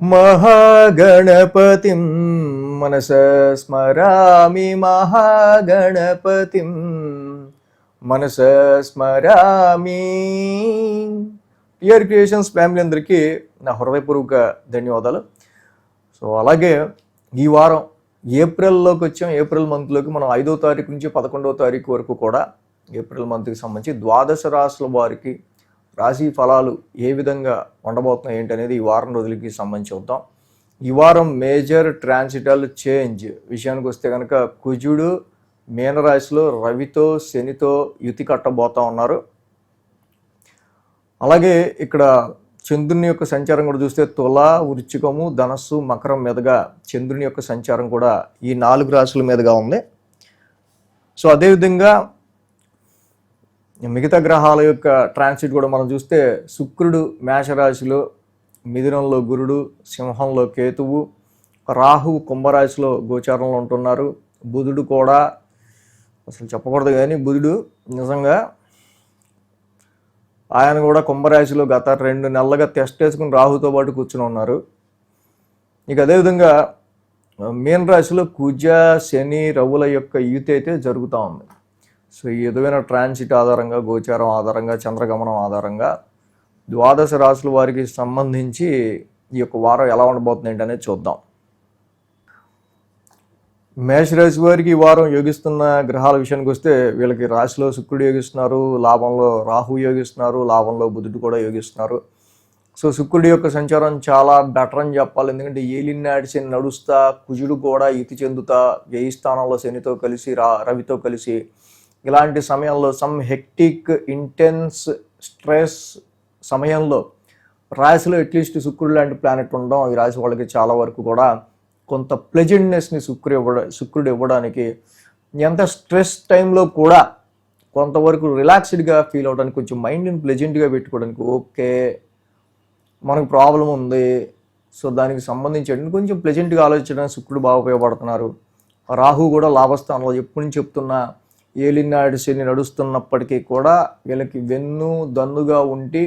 మహాగణపతిం మనస స్మరామి మహాగణపతిం మనస స్మరామి. టిఆర్ క్రియేషన్స్ ఫ్యామిలీ అందరికీ నా హృదయపూర్వక ధన్యవాదాలు. సో అలాగే ఈ వారం ఏప్రిల్లోకి వచ్చాం. ఏప్రిల్ మంత్లోకి మనం 5వ తారీఖు నుంచి 11వ తారీఖు వరకు కూడా ఏప్రిల్ మంత్కి సంబంధించి ద్వాదశ రాశుల వారికి రాశి ఫలాలు ఏ విధంగా ఉండబోతున్నాయి ఏంటి అనేది ఈ వారం రోజులకి సంబంధించి చూద్దాం. ఈ వారం మేజర్ ట్రాన్సిటల్ చేంజ్ విషయానికి వస్తే కనుక కుజుడు మీనరాశిలో రవితో శనితో యుతి కట్టబోతా ఉన్నారు. అలాగే ఇక్కడ చంద్రుని యొక్క సంచారం కూడా చూస్తే తుల, వృశ్చికము, ధనస్సు, మకరం మీదుగా చంద్రుని యొక్క సంచారం కూడా ఈ 4 రాశుల మీదుగా ఉంది. సో అదేవిధంగా మిగతా గ్రహాల యొక్క ట్రాన్సిట్ కూడా మనం చూస్తే శుక్రుడు మేషరాశిలో, మిథునంలో గురుడు, సింహంలో కేతువు, రాహువు కుంభరాశిలో గోచారంలో ఉంటున్నారు. బుధుడు కూడా అసలు చెప్పకూడదు కానీ బుధుడు నిజంగా ఆయన కూడా కుంభరాశిలో గత 2 నెలలుగా టెస్ట్ వేసుకుని రాహుతో పాటు కూర్చుని ఉన్నారు. ఇక అదేవిధంగా మీన రాశిలో కుజ, శని, రవుల యొక్క యుతి అయితే జరుగుతూ ఉంది. సో ఈ విధమైన ట్రాన్సిట్ ఆధారంగా, గోచారం ఆధారంగా, చంద్రగమనం ఆధారంగా ద్వాదశ రాశుల వారికి సంబంధించి ఈ యొక్క వారం ఎలా ఉండబోతుంది ఏంటనేది చూద్దాం. మేషరాశి వారికి ఈ వారం యోగిస్తున్న గ్రహాల విషయానికి వస్తే వీళ్ళకి రాశిలో శుక్రుడు యోగిస్తున్నారు, లాభంలో రాహు యోగిస్తున్నారు, లాభంలో బుధుడు కూడా యోగిస్తున్నారు. సో శుక్రుడి యొక్క సంచారం చాలా బెటర్ అని చెప్పాలి. ఎందుకంటే ఏలినాటి శని నడుస్తా, కుజుడు కూడా యుతి చెందుతా, వ్యయ స్థానంలో శనితో కలిసి రవితో కలిసి ఇలాంటి సమయంలో సమ్ హెక్టిక్ ఇంటెన్స్ స్ట్రెస్ సమయంలో రాశిలో అట్లీస్ట్ శుక్రుడు లాంటి ప్లానెట్ ఉండడం ఈ రాశి వాళ్ళకి చాలా వరకు కూడా కొంత ప్లెజెంట్నెస్ని శుక్రుడు ఇవ్వడానికి, ఎంత స్ట్రెస్ టైంలో కూడా కొంతవరకు రిలాక్స్డ్గా ఫీల్ అవ్వడానికి, కొంచెం మైండ్ని ప్లెజెంట్గా పెట్టుకోవడానికి, ఓకే మనకు ప్రాబ్లం ఉంది సో దానికి సంబంధించి కొంచెం ప్లెజెంట్గా ఆలోచించడానికి శుక్రుడు బాగా ఉపయోగపడుతున్నారు. రాహు కూడా లాభస్థానంలో ఎప్పటి నుంచి చెప్తున్నా ఏలినాడు శని నడుస్తున్నప్పటికీ కూడా వీళ్ళకి వెన్ను దన్నుగా ఉండి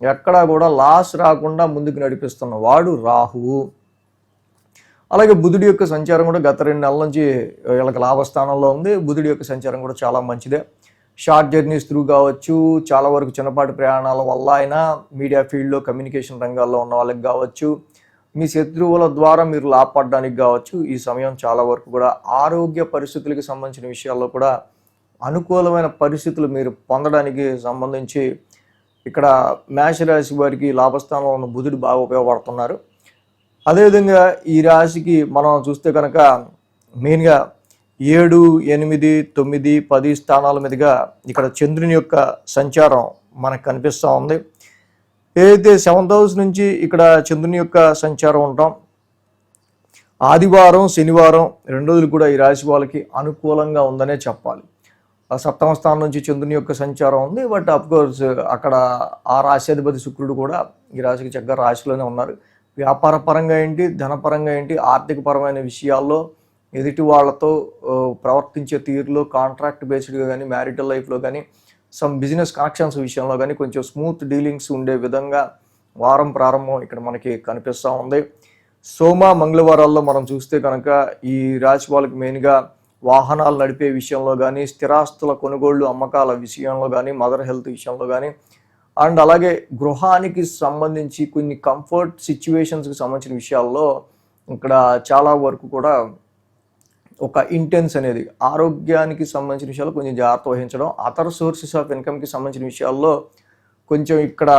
ఎక్కడా కూడా లాస్ రాకుండా ముందుకు నడిపిస్తున్న వాడు రాహువు. అలాగే బుధుడి యొక్క సంచారం కూడా గత 2 నెలల నుంచి వీళ్ళకి లాభస్థానంలో ఉంది. బుధుడి యొక్క సంచారం కూడా చాలా మంచిదే. షార్ట్ జర్నీస్ త్రూ కావచ్చు, చాలా వరకు చిన్నపాటి ప్రయాణాల వల్ల అయినా, మీడియా ఫీల్డ్లో కమ్యూనికేషన్ రంగాల్లో ఉన్న వాళ్ళకి కావచ్చు, మీ శత్రువుల ద్వారా మీరు లాభపడడానికి కావచ్చు, ఈ సమయం చాలా వరకు కూడా ఆరోగ్య పరిస్థితులకు సంబంధించిన విషయాల్లో కూడా అనుకూలమైన పరిస్థితులు మీరు పొందడానికి సంబంధించి ఇక్కడ మేషరాశి వారికి లాభస్థానంలో ఉన్న బుధుడు బాగా ఉపయోగపడుతున్నారు. అదేవిధంగా ఈ రాశికి మనం చూస్తే కనుక మెయిన్గా 7, 8, 9, 10 స్థానాల మీదుగా ఇక్కడ చంద్రుని యొక్క సంచారం మనకు కనిపిస్తూ ఉంది. ఏదైతే 7th హౌస్ నుంచి ఇక్కడ చంద్రుని యొక్క సంచారం ఉంటాం, ఆదివారం శనివారం 2 రోజులు కూడా ఈ రాశి వాళ్ళకి అనుకూలంగా ఉందనే చెప్పాలి. 7వ స్థానం నుంచి చంద్రుని యొక్క సంచారం ఉంది. బట్ అఫ్కోర్స్ అక్కడ ఆ రాశ్యాధిపతి శుక్రుడు కూడా ఈ రాశికి చక్కగా రాశిలోనే ఉన్నారు. వ్యాపార పరంగా ఏంటి, ధనపరంగా ఏంటి, ఆర్థిక పరమైన విషయాల్లో ఎదుటి వాళ్ళతో ప్రవర్తించే తీరులో, కాంట్రాక్ట్ బేస్డ్గా కానీ, మ్యారిటల్ లైఫ్లో కానీ, సమ్ బిజినెస్ కనెక్షన్స్ విషయంలో కానీ కొంచెం స్మూత్ డీలింగ్స్ ఉండే విధంగా వారం ప్రారంభం ఇక్కడ మనకి కనిపిస్తూ ఉంది. సోమ మంగళవారాల్లో మనం చూస్తే కనుక ఈ రాశి వాళ్ళకి మెయిన్గా వాహనాలు నడిపే విషయంలో కానీ, స్థిరాస్తుల కొనుగోళ్లు అమ్మకాల విషయంలో కానీ, మదర్ హెల్త్ విషయంలో కానీ, అండ్ అలాగే గృహానికి సంబంధించి కొన్ని కంఫర్ట్ సిచ్యువేషన్స్కి సంబంధించిన విషయాల్లో ఇక్కడ చాలా వరకు కూడా ఒక ఇంటెన్స్ అనేది, ఆరోగ్యానికి సంబంధించిన విషయాల్లో కొంచెం జాగ్రత్త వహించడం, అదర్ సోర్సెస్ ఆఫ్ ఇన్కమ్కి సంబంధించిన విషయాల్లో కొంచెం ఇక్కడ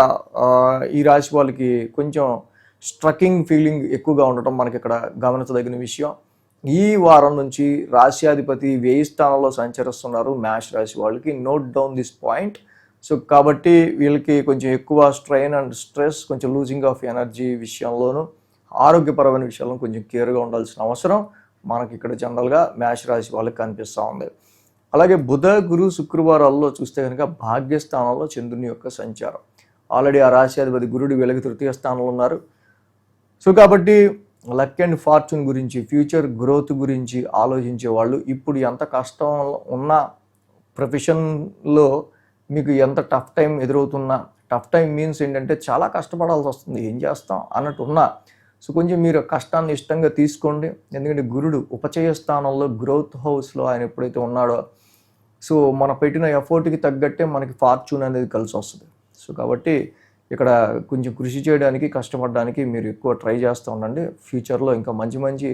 ఈ రాశి వాళ్ళకి కొంచెం స్ట్రకింగ్ ఫీలింగ్ ఎక్కువగా ఉండటం మనకి ఇక్కడ గమనించదగిన విషయం. ఈ వారం నుంచి రాశ్యాధిపతి వ్యయ స్థానంలో సంచరిస్తున్నారు మేష రాశి వాళ్ళకి. Note down this point. So కాబట్టి వీళ్ళకి కొంచెం ఎక్కువ స్ట్రెయిన్ అండ్ స్ట్రెస్, కొంచెం లూజింగ్ ఆఫ్ ఎనర్జీ విషయంలోనూ, ఆరోగ్యపరమైన విషయాల్లో కొంచెం కేర్గా ఉండాల్సిన అవసరం మనకి ఇక్కడ జనరల్గా మేష రాశి వాళ్ళకి కనిపిస్తూ ఉంది. అలాగే బుధ, గురు, శుక్రవారాల్లో చూస్తే కనుక భాగ్యస్థానంలో చంద్రుని యొక్క సంచారం. ఆల్రెడీ ఆ రాశ్యాధిపతి గురుడు వీళ్ళకి 3వ స్థానంలో ఉన్నారు. సో కాబట్టి లక్ అండ్ ఫార్చ్యూన్ గురించి, ఫ్యూచర్ గ్రోత్ గురించి ఆలోచించే వాళ్ళు, ఇప్పుడు ఎంత కష్టం ఉన్న ప్రొఫెషన్లో మీకు ఎంత టఫ్ టైం ఎదురవుతున్నా, టఫ్ టైం మీన్స్ ఏంటంటే చాలా కష్టపడాల్సి వస్తుంది, ఏం చేస్తాం అన్నట్టు ఉన్నా, సో కొంచెం మీరు కష్టాన్ని ఇష్టంగా తీసుకోండి. ఎందుకంటే గురుడు ఉపచయ స్థానంలో గ్రోత్ హౌస్లో ఆయన ఎప్పుడైతే ఉన్నాడో, సో మనం పెట్టిన ఎఫర్ట్కి తగ్గట్టే మనకి ఫార్చ్యూన్ అనేది కలిసి వస్తుంది. సో కాబట్టి ఇక్కడ కొంచెం కృషి చేయడానికి, కష్టపడడానికి మీరు ఎక్కువ ట్రై చేస్తూ ఉండండి. ఫ్యూచర్లో ఇంకా మంచి మంచి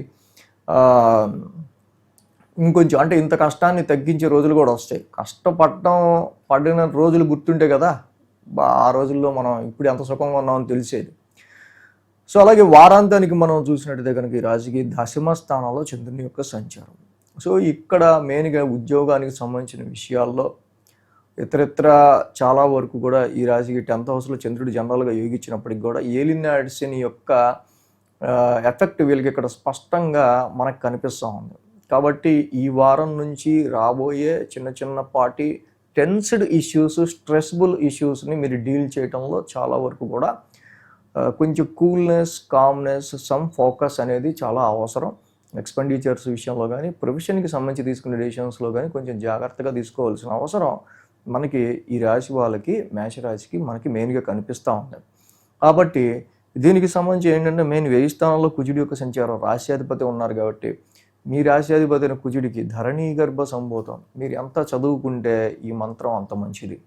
ఇంకొంచెం అంటే ఇంత కష్టాన్ని తగ్గించే రోజులు కూడా వస్తాయి. పడిన రోజులు గుర్తుంటే కదా ఆ రోజుల్లో మనం ఇప్పుడు ఎంత సుఖంగా ఉన్నామని తెలిసేది. సో అలాగే వారాంతానికి మనం చూసినట్టయితే కనుక ఈ రాశికి దశమ స్థానంలో చంద్రుని యొక్క సంచారం. సో ఇక్కడ మెయిన్గా ఉద్యోగానికి సంబంధించిన విషయాల్లో ఇతరత్ర చాలా వరకు కూడా ఈ రాశికి 10th హౌస్లో చంద్రుడు జనరల్గా యోగించినప్పటికి కూడా ఏలినాటి శని యొక్క ఎఫెక్ట్ వీళ్ళకి ఇక్కడ స్పష్టంగా మనకు కనిపిస్తూ ఉంది. కాబట్టి ఈ వారం నుంచి రాబోయే చిన్నపాటి టెన్స్డ్ ఇష్యూస్, స్ట్రెస్ఫుల్ ఇష్యూస్ని మీరు డీల్ చేయడంలో చాలా వరకు కూడా కొంచెం కూల్నెస్, కామ్నెస్, సమ్ ఫోకస్ అనేది చాలా అవసరం. ఎక్స్పెండిచర్స్ విషయంలో కానీ, ప్రొఫెషన్కి సంబంధించి తీసుకునే డెసిషన్స్లో కానీ కొంచెం జాగ్రత్తగా తీసుకోవాల్సిన అవసరం మనకి ఈ రాశి వాళ్ళకి, మేషరాశికి మనకి మెయిన్గా కనిపిస్తూ ఉంది. కాబట్టి దీనికి సంబంధించి ఏంటంటే మెయిన్ 1000 స్థానంలో కుజుడి యొక్క సంచారం, రాశ్యాధిపతి ఉన్నారు కాబట్టి మీ రాశ్యాధిపతి అయిన కుజుడికి ధరణీ గర్భ సంభూతం. మీరు ఎంత చదువుకుంటే ఈ మంత్రం అంత మంచిది.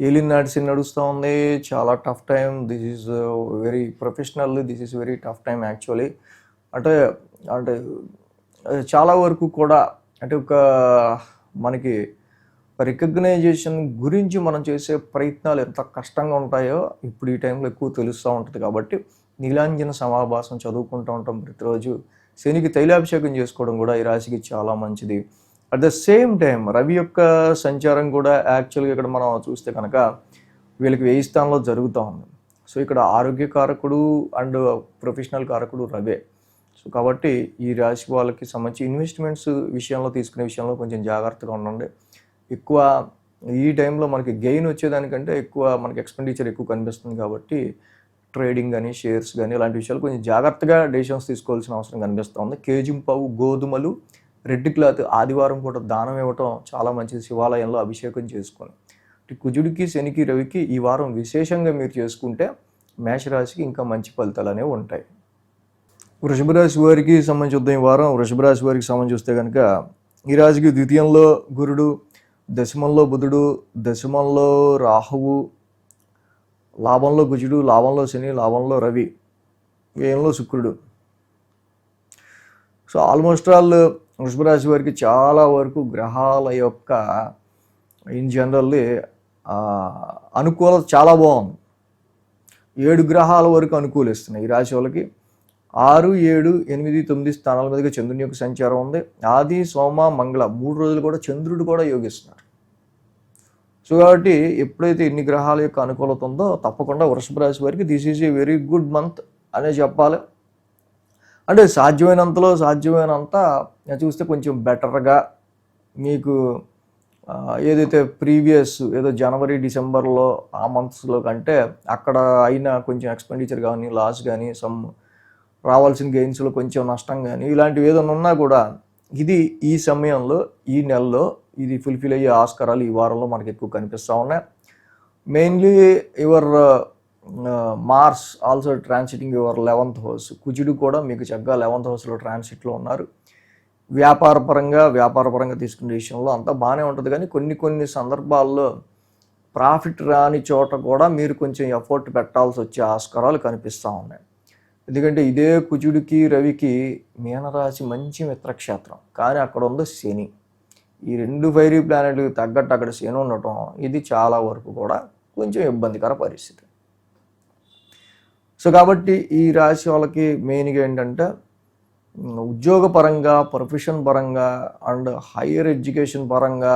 ఏలినాటి శని నడుస్తూ ఉంది, చాలా tough time. This is very professional, this is very tough time actually. అంటే అంటే చాలా వరకు కూడా అంటే ఒక మనకి రికగ్నైజేషన్ గురించి మనం చేసే ప్రయత్నాలు ఎంత కష్టంగా ఉంటాయో ఇప్పుడు ఈ టైంలో ఎక్కువ తెలుస్తూ ఉంటుంది. కాబట్టి నీలాంజన సమాభాసం చదువుకుంటూ ఉంటాం ప్రతిరోజు. శనికి తైలాభిషేకం చేసుకోవడం కూడా ఈ రాశికి చాలా మంచిది. At the same time Ravi యొక్క సంచారం కూడా యాక్చువల్గా ఇక్కడ మనం చూస్తే కనుక వీళ్ళకి 1000 స్థానంలో జరుగుతూ ఉంది. సో ఇక్కడ ఆరోగ్య కారకుడు అండ్ ప్రొఫెషనల్ కారకుడు రవే. సో కాబట్టి ఈ రాశి వాళ్ళకి సంబంధించి ఇన్వెస్ట్మెంట్స్ విషయంలో తీసుకునే విషయంలో కొంచెం జాగ్రత్తగా ఉండండి. ఎక్కువ ఈ టైంలో మనకి గెయిన్ వచ్చేదానికంటే ఎక్కువ మనకి ఎక్స్పెండిచర్ ఎక్కువ కనిపిస్తుంది. కాబట్టి ట్రేడింగ్ కానీ, షేర్స్ కానీ ఇలాంటి విషయాలు కొంచెం జాగ్రత్తగా డెసిషన్స్ తీసుకోవాల్సిన అవసరం కనిపిస్తుంది. కేజింపావు గోధుమలు, రెడ్ క్లాత్ ఆదివారం పూట దానం ఇవ్వటం చాలా మంచిది. శివాలయంలో అభిషేకం చేసుకొని కుజుడికి, శనికి, రవికి ఈ వారం విశేషంగా మీరు చేసుకుంటే మేషరాశికి ఇంకా మంచి ఫలితాలు అనేవి ఉంటాయి. వృషభ రాశి వారికి సంబంధించి వద్దాం. ఈ వారం వృషభ రాశి వారికి సంబంధించి వస్తే కనుక ఈ రాశికి ద్వితీయంలో గురుడు, దశమంలో బుధుడు, దశమంలో రాహువు, లాభంలో కుజుడు, లాభంలో శని, లాభంలో రవి, వ్యయంలో శుక్రుడు. సో ఆల్మోస్ట్ ఆల్ వృషభ రాశి వారికి చాలా వరకు గ్రహాల యొక్క ఇన్ జనరల్లీ అనుకూలత చాలా బాగుంది. 7 గ్రహాల వరకు అనుకూలిస్తున్నాయి ఈ రాశి వాళ్ళకి. 6, 7, 8, 9 స్థానాల మీదుగా చంద్రుని యొక్క సంచారం ఉంది. ఆది, సోమ, మంగళ 3 రోజులు కూడా చంద్రుడు కూడా యోగిస్తున్నారు. సో కాబట్టి ఎప్పుడైతే ఇన్ని గ్రహాల యొక్క అనుకూలత ఉందో తప్పకుండా వృషభ రాశి వారికి this is a very good month అనే చెప్పాలి. అంటే సాధ్యమైనంత చూస్తే కొంచెం బెటర్గా మీకు ఏదైతే ప్రీవియస్ ఏదో జనవరి, డిసెంబర్లో ఆ మంత్స్లో కంటే అక్కడ అయినా కొంచెం ఎక్స్పెండిచర్ కానీ, లాస్ కానీ, సమ్ రావాల్సిన గెయిన్స్లో కొంచెం నష్టం కానీ ఇలాంటివి ఏదైనా ఉన్నా కూడా ఇది ఈ సమయంలో, ఈ నెలలో ఇది ఫుల్ఫిల్ అయ్యే ఆస్కారాలు ఈ వారంలో మనకి ఎక్కువ కనిపిస్తూ ఉన్నాయి. Mainly your Mars also transiting your 11th house. కుజుడు కూడా మీకు చక్కగా 11th హౌస్లో ట్రాన్సిట్లో ఉన్నారు. వ్యాపారపరంగా తీసుకునే విషయంలో అంతా బాగానే ఉంటుంది. కానీ కొన్ని సందర్భాల్లో ప్రాఫిట్ రాని చోట కూడా మీరు కొంచెం ఎఫర్ట్ పెట్టాల్సి వచ్చే ఆస్కారాలు కనిపిస్తూ ఉన్నాయి. ఎందుకంటే ఇదే కుజుడికి, రవికి మీనరాశి మంచి మిత్రక్షేత్రం, కానీ అక్కడ ఉంది శని. ఈ 2 ఫైరీ ప్లానెట్లకు తగ్గట్టు అక్కడ శని ఉండటం ఇది చాలా వరకు కూడా కొంచెం ఇబ్బందికర పరిస్థితి. సో కాబట్టి ఈ రాశి వాళ్ళకి మెయిన్గా ఏంటంటే ఉద్యోగపరంగా, ప్రొఫెషన్ పరంగా అండ్ హైయర్ ఎడ్యుకేషన్ పరంగా,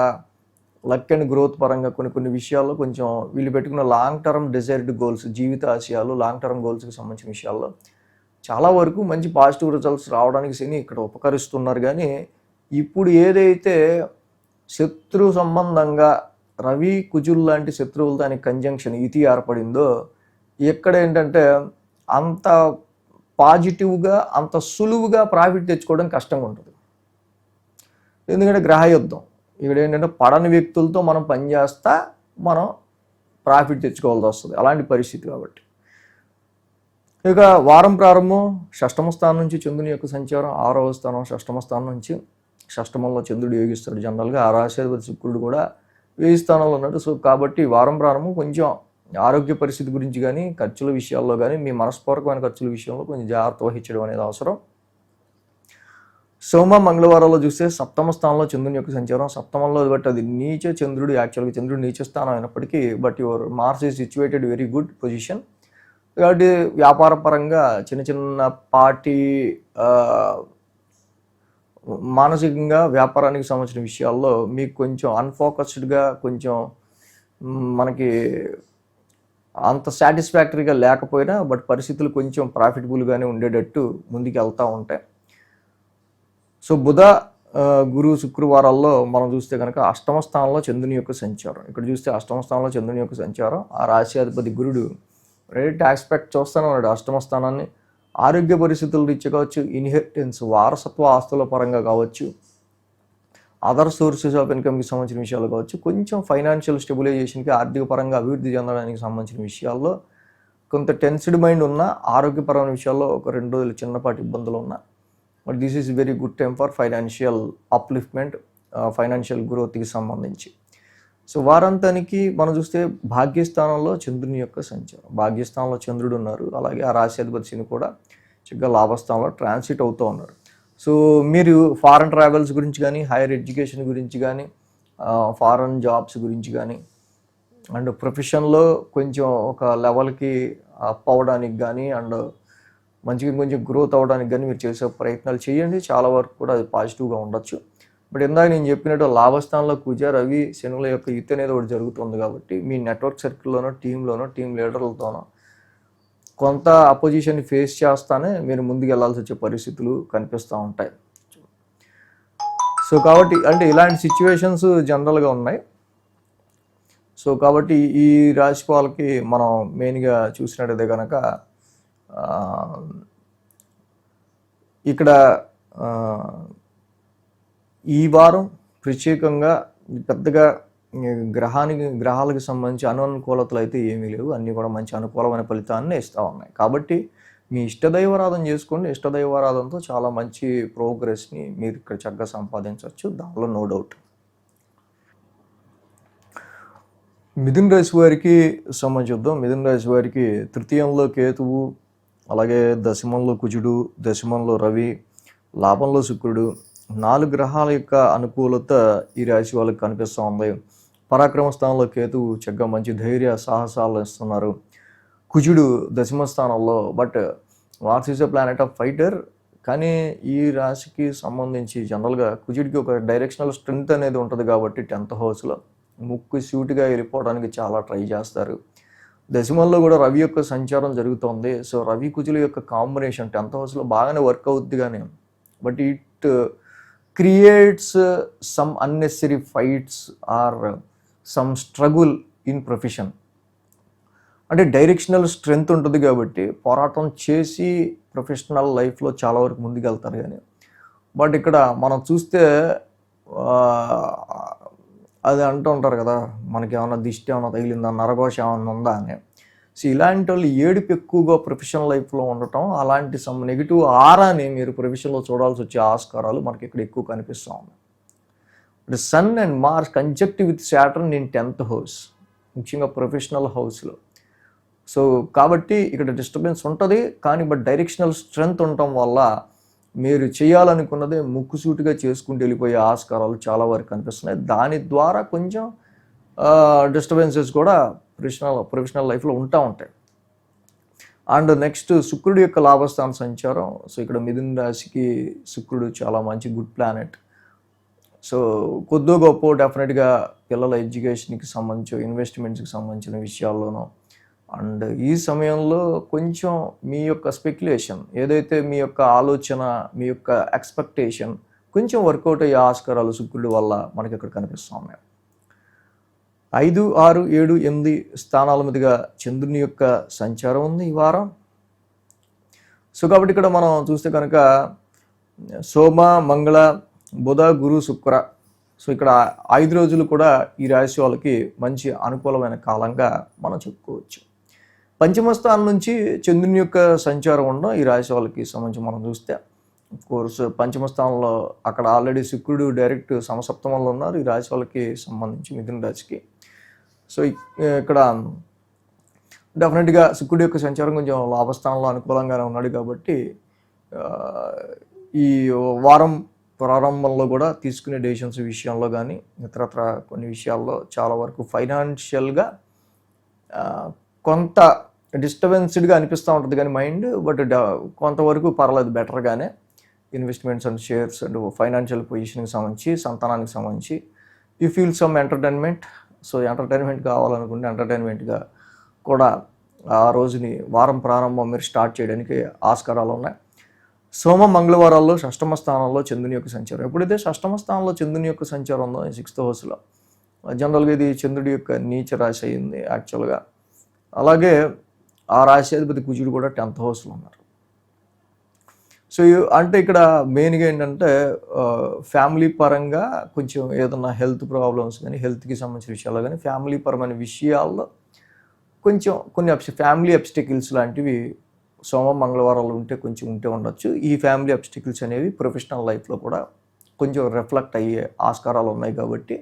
లక్ అండ్ గ్రోత్ పరంగా కొన్ని విషయాల్లో కొంచెం వీళ్ళు పెట్టుకున్న లాంగ్ టర్మ్ డిజైర్డ్ గోల్స్, జీవిత ఆశయాలు, లాంగ్ టర్మ్ గోల్స్కి సంబంధించిన విషయాల్లో చాలా వరకు మంచి పాజిటివ్ రిజల్ట్స్ రావడానికి శని ఇక్కడ ఉపకరిస్తున్నారు. కానీ ఇప్పుడు ఏదైతే శత్రు సంబంధంగా రవి, కుజులు లాంటి శత్రువులతో ఆయన కంజంక్షన్ ఇతి ఏర్పడిందో ఇక్కడ ఏంటంటే అంత పాజిటివ్గా, అంత సులువుగా ప్రాఫిట్ తెచ్చుకోవడం కష్టంగా ఉంటుంది. ఎందుకంటే గ్రహయుద్ధం ఇక్కడ ఏంటంటే పడని వ్యక్తులతో మనం పనిచేస్తా మనం ప్రాఫిట్ తెచ్చుకోవాల్సి వస్తుంది, అలాంటి పరిస్థితి. కాబట్టి ఇక వారం ప్రారంభం షష్టమ స్థానం నుంచి చంద్రుని యొక్క సంచారం, 6వ స్థానం షష్టమ స్థానం నుంచి షష్టమంలో చంద్రుడు యోగిస్తాడు. జనరల్గా ఆ రాశిపతి శుక్రుడు కూడా 1000 స్థానంలో ఉన్నాడు. సో కాబట్టి వారం ప్రారంభం కొంచెం ఆరోగ్య పరిస్థితి గురించి కానీ, ఖర్చుల విషయాల్లో కానీ, మీ మనస్పూర్వకమైన ఖర్చుల విషయంలో కొంచెం జాగ్రత్త వహించడం అనేది అవసరం. సోమ మంగళవారంలో చూస్తే సప్తమ స్థానంలో చంద్రుని యొక్క సంచారం, సప్తమంలో బట్ అది నీచ చంద్రుడు, యాక్చువల్గా చంద్రుడు నీచ స్థానం అయినప్పటికీ but your Mars is situated very good position. కాబట్టి వ్యాపార పరంగా చిన్న చిన్న పార్టీ మానసికంగా వ్యాపారానికి సంబంధించిన విషయాల్లో మీకు కొంచెం అన్ఫోకస్డ్గా, కొంచెం మనకి అంత సాటిస్ఫాక్టరీగా లేకపోయినా బట్ పరిస్థితులు కొంచెం ప్రాఫిటబుల్గానే ఉండేటట్టు ముందుకు వెళ్తూ ఉంటాయి. సో బుధ గురు శుక్రవారాల్లో మనం చూస్తే కనుక అష్టమ స్థానంలో చంద్రుని యొక్క సంచారం. ఇక్కడ చూస్తే అష్టమ స్థానంలో చంద్రుని యొక్క సంచారం, ఆ రాశ్యాధిపతి గురుడు రైట్ ఆస్పెక్ట్ చూస్తూనే ఉన్నాడు అష్టమ స్థానాన్ని. ఆరోగ్య పరిస్థితుల రీత్యా కావచ్చు, ఇన్హెరిటెన్స్ వారసత్వ ఆస్తుల పరంగా కావచ్చు, అదర్ సోర్సెస్ ఆఫ్ ఇన్కమ్కి సంబంధించిన విషయాలు కావచ్చు, కొంచెం ఫైనాన్షియల్ స్టెబిలైజేషన్కి, ఆర్థిక పరంగా అభివృద్ధి చెందడానికి సంబంధించిన విషయాల్లో కొంత టెన్స్డ్ మైండ్ ఉన్న, ఆరోగ్యపరమైన విషయాల్లో ఒక 2 రోజులు చిన్నపాటి ఇబ్బందులు ఉన్నా, but this is very good time for financial upliftment, financial గ్రోత్కి సంబంధించి. సో వారాంతానికి మనం చూస్తే భాగ్యస్థానంలో చంద్రుని యొక్క సంచారం, భాగ్యస్థానంలో చంద్రుడు ఉన్నారు, అలాగే ఆ రాశ్యాధిపతి శని కూడా చక్కగా లాభస్థానంలో ట్రాన్సిట్ అవుతూ ఉన్నారు. సో మీరు ఫారెన్ ట్రావెల్స్ గురించి కానీ, హైయర్ ఎడ్యుకేషన్ గురించి కానీ, ఫారెన్ జాబ్స్ గురించి కానీ, అండ్ ప్రొఫెషన్లో కొంచెం ఒక లెవెల్కి అప్ అవ్వడానికి కానీ, అండ్ మంచిగా కొంచెం గ్రోత్ అవ్వడానికి కానీ మీరు చేసే ప్రయత్నాలు చేయండి. చాలా వరకు కూడా అది పాజిటివ్గా ఉండొచ్చు. బట్ ఇందాక నేను చెప్పినట్టు లాభస్థానంలో కుజ, రవి, శనుల యొక్క యుద్ధం అనేది ఒకటి జరుగుతుంది కాబట్టి మీ నెట్వర్క్ సర్కిల్లోనో, టీంలోనో, టీం లీడర్లతోనో కొంత అపోజిషన్ని ఫేస్ చేస్తానే మీరు ముందుకు వెళ్ళాల్సి వచ్చే పరిస్థితులు కనిపిస్తూ ఉంటాయి. సో కాబట్టి అంటే ఇలాంటి సిచ్యువేషన్స్ జనరల్గా ఉన్నాయి. సో కాబట్టి ఈ రాశి వాళ్ళకి మనం మెయిన్గా చూసినట్టయితే కనుక ఇక్కడ ఈ వారం ప్రత్యేకంగా పెద్దగా గ్రహాలకు సంబంధించి అననుకూలతలు అయితే ఏమీ లేవు, అన్నీ కూడా మంచి అనుకూలమైన ఫలితాన్ని ఇస్తూ ఉన్నాయి. కాబట్టి మీ ఇష్టదైవారాధన చేసుకోండి. ఇష్టదైవారాధనతో చాలా మంచి ప్రోగ్రెస్ని మీరు ఇక్కడ చక్కగా సంపాదించవచ్చు, దానిలో నో డౌట్. మిథున రాశి వారికి సంబంధించుద్దాం. మిథున రాశి వారికి తృతీయంలో కేతువు, అలాగే దశమంలో కుజుడు, దశమంలో రవి, లాభంలో శుక్రుడు, 4 గ్రహాల యొక్క అనుకూలత ఈ రాశి వాళ్ళకి కనిపిస్తూ ఉంది. పరాక్రమ స్థానంలో కేతువు చక్కగా మంచి ధైర్య సాహసాలు ఇస్తున్నారు. కుజుడు దశమ స్థానంలో, but Mars is a planet of fighter. కానీ ఈ రాశికి సంబంధించి జనరల్గా కుజుడికి ఒక డైరెక్షనల్ స్ట్రెంగ్త్ అనేది ఉంటుంది కాబట్టి 10th హౌస్లో ముక్కు సూటిగా వెళ్ళిపోవడానికి చాలా ట్రై చేస్తారు. దశమంలో కూడా రవి యొక్క సంచారం జరుగుతుంది. సో రవి కుజుల యొక్క కాంబినేషన్ 10th హౌస్లో బాగానే వర్క్ అవుద్ది, కానీ but it creates some unnecessary fights or some struggle in profession. అంటే డైరెక్షనల్ స్ట్రెంగ్త్ ఉంటుంది కాబట్టి పోరాటం చేసి ప్రొఫెషనల్ లైఫ్లో చాలా వరకు ముందుకెళ్తారు. కానీ బట్ ఇక్కడ మనం చూస్తే అది అంటూ ఉంటారు కదా, మనకి ఏమైనా దిష్టి ఏమైనా తగిలిందా, నరఘోష ఏమైనా ఉందా అని. సో ఇలాంటి వాళ్ళు ఏడుపు ఎక్కువగా ప్రొఫెషనల్ లైఫ్లో ఉండటం, అలాంటి సమ్ నెగిటివ్ ఆరాని మీరు ప్రొఫెషన్లో చూడాల్సి వచ్చే ఆస్కారాలు మనకి ఇక్కడ ఎక్కువ కనిపిస్తూ ఉన్నాయి. ఇప్పుడు sun and Mars conjunct with Saturn in 10th house, ముఖ్యంగా ప్రొఫెషనల్ హౌస్లో. సో కాబట్టి ఇక్కడ డిస్టర్బెన్స్ ఉంటుంది, కానీ బట్ డైరెక్షనల్ స్ట్రెంగ్త్ ఉండటం వల్ల మీరు చేయాలనుకున్నదే ముక్కుసూటిగా చేసుకుంటూ వెళ్ళిపోయే ఆస్కారాలు చాలా వరకు కనిపిస్తున్నాయి. దాని ద్వారా కొంచెం డిస్టర్బెన్సెస్ కూడా ప్రొఫెషనల్ లైఫ్లో ఉంటాయి. అండ్ నెక్స్ట్ శుక్రుడి యొక్క లాభస్థాన సంచారం. సో ఇక్కడ మిథున రాశికి శుక్రుడు చాలా మంచి గుడ్ ప్లానెట్. సో కొద్దో గొప్ప డెఫినెట్గా పిల్లల ఎడ్యుకేషన్కి సంబంధించి, ఇన్వెస్ట్మెంట్స్కి సంబంధించిన విషయాల్లోనూ, అండ్ ఈ సమయంలో కొంచెం మీ యొక్క స్పెక్యులేషన్ ఏదైతే మీ యొక్క ఆలోచన, మీ యొక్క ఎక్స్పెక్టేషన్ కొంచెం వర్కౌట్ అయ్యే ఆస్కారాలు శుక్రుడి వల్ల మనకి ఇక్కడ కనిపిస్తూ ఉన్నాయి. 5, 6, 7, 8 స్థానాల మీదుగా చంద్రుని యొక్క సంచారం ఉంది ఈ వారం. సో కాబట్టి ఇక్కడ మనం చూస్తే కనుక సోమ, మంగళ, బుధ, గురు, శుక్ర. సో ఇక్కడ 5 రోజులు కూడా ఈ రాశి వాళ్ళకి మంచి అనుకూలమైన కాలంగా మనం చెప్పుకోవచ్చు. పంచమ స్థానం నుంచి చంద్రుని యొక్క సంచారం ఉండడం ఈ రాశి వాళ్ళకి సంబంధించి మనం చూస్తే కోర్స్ పంచమ స్థానంలో అక్కడ ఆల్రెడీ శుక్రుడు డైరెక్ట్ సమసప్తమంలో ఉన్నారు ఈ రాశి వాళ్ళకి సంబంధించి మిథున రాశికి. సో ఇక్కడ డెఫినెట్గా శుక్రుడి యొక్క సంచారం కొంచెం లాభస్థానంలో అనుకూలంగానే ఉన్నాడు కాబట్టి ఈ వారం ప్రారంభంలో కూడా తీసుకునే డెసిషన్స్ విషయంలో కానీ ఇతరత్ర కొన్ని విషయాల్లో చాలా వరకు ఫైనాన్షియల్గా కొంత డిస్టర్బెన్స్డ్గా అనిపిస్తూ ఉంటుంది కానీ మైండ్, బట్ కొంతవరకు పర్లేదు బెటర్గానే investments and shares and financial పొజిషన్కి సంబంధించి సంతానానికి సంబంధించి you feel some entertainment. So entertainment కావాలనుకుంటే ఎంటర్టైన్మెంట్గా కూడా ఆ రోజుని వారం ప్రారంభం మీరు స్టార్ట్ చేయడానికి ఆస్కారాలు ఉన్నాయి. సోమ మంగళవారాల్లో షష్టమ స్థానంలో చంద్రుని యొక్క సంచారం. ఎప్పుడైతే షష్టమ స్థానంలో చంద్రుని యొక్క సంచారం ఉందో 6th హౌస్లో, జనరల్గా ఇది చంద్రుడి యొక్క నీచ రాశి అయింది యాక్చువల్గా. అలాగే ఆ రాశి అధిపతి కుజుడు కూడా 10th హౌస్లో ఉన్నారు. సో అంటే ఇక్కడ మెయిన్గా ఏంటంటే ఫ్యామిలీ పరంగా కొంచెం ఏదన్నా హెల్త్ ప్రాబ్లమ్స్ కానీ హెల్త్కి సంబంధించిన విషయాల్లో కానీ ఫ్యామిలీ పరమైన విషయాల్లో కొంచెం కొన్ని ఫ్యామిలీ అబ్స్టికల్స్ లాంటివి సోమ మంగళవారాలు ఉంటే ఉండొచ్చు. ఈ ఫ్యామిలీ అబ్స్టికల్స్ అనేవి ప్రొఫెషనల్ లైఫ్లో కూడా కొంచెం రిఫ్లెక్ట్ అయ్యే ఆస్కారాలు ఉన్నాయి కాబట్టి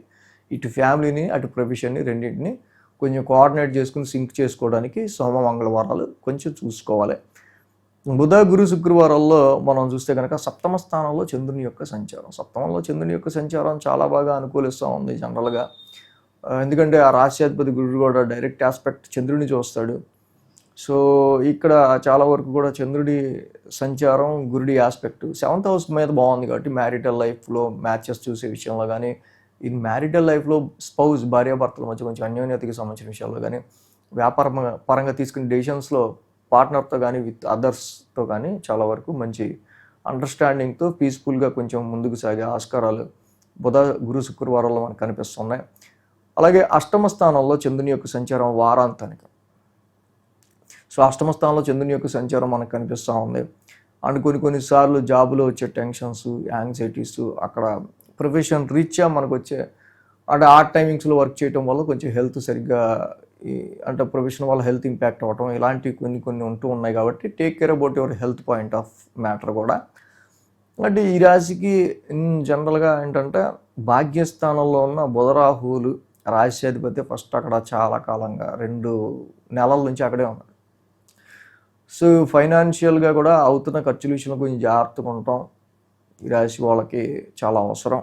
ఇటు ఫ్యామిలీని అటు ప్రొఫెషన్ని రెండింటిని కొంచెం కోఆర్డినేట్ చేసుకుని సింక్ చేసుకోవడానికి సోమ మంగళవారాలు కొంచెం చూసుకోవాలి. బుధ గురు శుక్రవారాల్లో మనం చూస్తే కనుక సప్తమ స్థానంలో చంద్రుని యొక్క సంచారం. సప్తమంలో చంద్రుని యొక్క సంచారం చాలా బాగా అనుకూలిస్తూ ఉంది జనరల్గా. ఎందుకంటే ఆ రాశ్యాధిపతి గురుడు కూడా డైరెక్ట్ ఆస్పెక్ట్ చంద్రుడిని చూస్తాడు. సో ఇక్కడ చాలా వరకు కూడా చంద్రుడి సంచారం గురుడి ఆస్పెక్ట్ 7th హౌస్ మీద బాగుంది కాబట్టి మ్యారిటల్ లైఫ్లో మ్యాచెస్ చూసే విషయంలో కానీ ఇన్ మ్యారిటల్ లైఫ్లో స్పౌజ్ భార్యాభర్తల మధ్య కొంచెం అన్యోన్యతకి సంబంధించిన విషయాల్లో కానీ వ్యాపార పరంగా తీసుకునే డెసిషన్స్లో పార్ట్నర్తో కానీ విత్ అదర్స్తో కానీ చాలా వరకు మంచి అండర్స్టాండింగ్తో పీస్ఫుల్గా కొంచెం ముందుకు సాగే ఆస్కారాలు బుధ గురు శుక్రవారాల్లో మనకు కనిపిస్తున్నాయి. అలాగే అష్టమ స్థానంలో చంద్రుని యొక్క సంచారం వారాంతానికి. సో అష్టమ స్థానంలో చంద్రుని యొక్క సంచారం మనకు కనిపిస్తూ ఉంది. అండ్ కొన్నిసార్లు జాబులో వచ్చే టెన్షన్స్, యాంగ్జైటీస్, అక్కడ ప్రొఫెషన్ రీత్యా మనకు వచ్చే అంటే ఆ టైమింగ్స్లో వర్క్ చేయడం వల్ల కొంచెం హెల్త్ సరిగ్గా అంటే ప్రొఫెషన్ వల్ల హెల్త్ ఇంపాక్ట్ అవ్వటం ఇలాంటివి కొన్ని ఉంటూ ఉన్నాయి కాబట్టి take care about your health point of matter కూడా. అంటే ఈ రాశికి జనరల్గా ఏంటంటే భాగ్యస్థానంలో ఉన్న బుధరాహువులు రాశ్యాధిపతి ఫస్ట్ అక్కడ చాలా కాలంగా 2 నెలల నుంచి అక్కడే ఉన్నారు. సో ఫైనాన్షియల్గా కూడా అవుతున్న ఖర్చుల విషయంలో కొంచెం జాగ్రత్తగా ఉంటాం ఈ రాశి వాళ్ళకి చాలా అవసరం.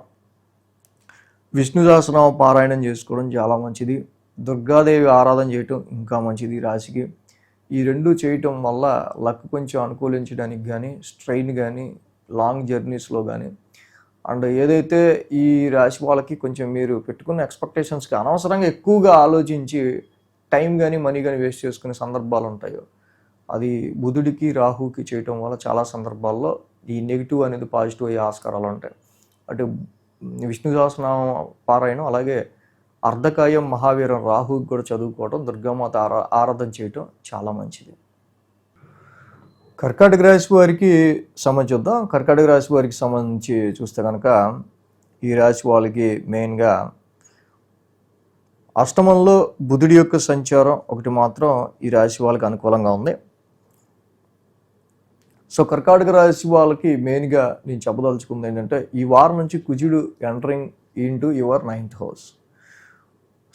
విష్ణు సహస్రనామ పారాయణం చేసుకోవడం చాలా మంచిది. దుర్గాదేవి ఆరాధన చేయటం ఇంకా మంచిది ఈ రాశికి. ఈ 2 చేయటం వల్ల లక్ కొంచెం అనుకూలించడానికి కానీ స్ట్రెయిన్ కానీ లాంగ్ జర్నీస్లో కానీ అండ్ ఏదైతే ఈ రాశి వాళ్ళకి కొంచెం మీరు పెట్టుకున్న ఎక్స్పెక్టేషన్స్కి అనవసరంగా ఎక్కువగా ఆలోచించి టైం కానీ మనీ కానీ వేస్ట్ చేసుకునే సందర్భాలు ఉంటాయో అది బుధుడికి రాహుకి చేయటం వల్ల చాలా సందర్భాల్లో ఈ నెగిటివ్ అనేది పాజిటివ్ అయ్యే ఆస్కారాలు ఉంటాయి. అటు విష్ణు సహస్రనామ పారాయణం అలాగే అర్ధకాయం మహావీరం రాహుకి కూడా చదువుకోవడం దుర్గామాత ఆరాధన చేయటం చాలా మంచిది. కర్కాటక రాశి వారికి సంబంధించి చూద్దాం. కర్కాటక రాశి వారికి సంబంధించి చూస్తే కనుక ఈ రాశి వాళ్ళకి మెయిన్గా అష్టమంలో బుధుడి యొక్క సంచారం ఒకటి మాత్రం ఈ రాశి వాళ్ళకి అనుకూలంగా ఉంది. సో కర్కాటక రాశి వాళ్ళకి మెయిన్గా నేను చెప్పదలుచుకుంది ఏంటంటే ఈ వారం నుంచి కుజుడు entering into your 9th house.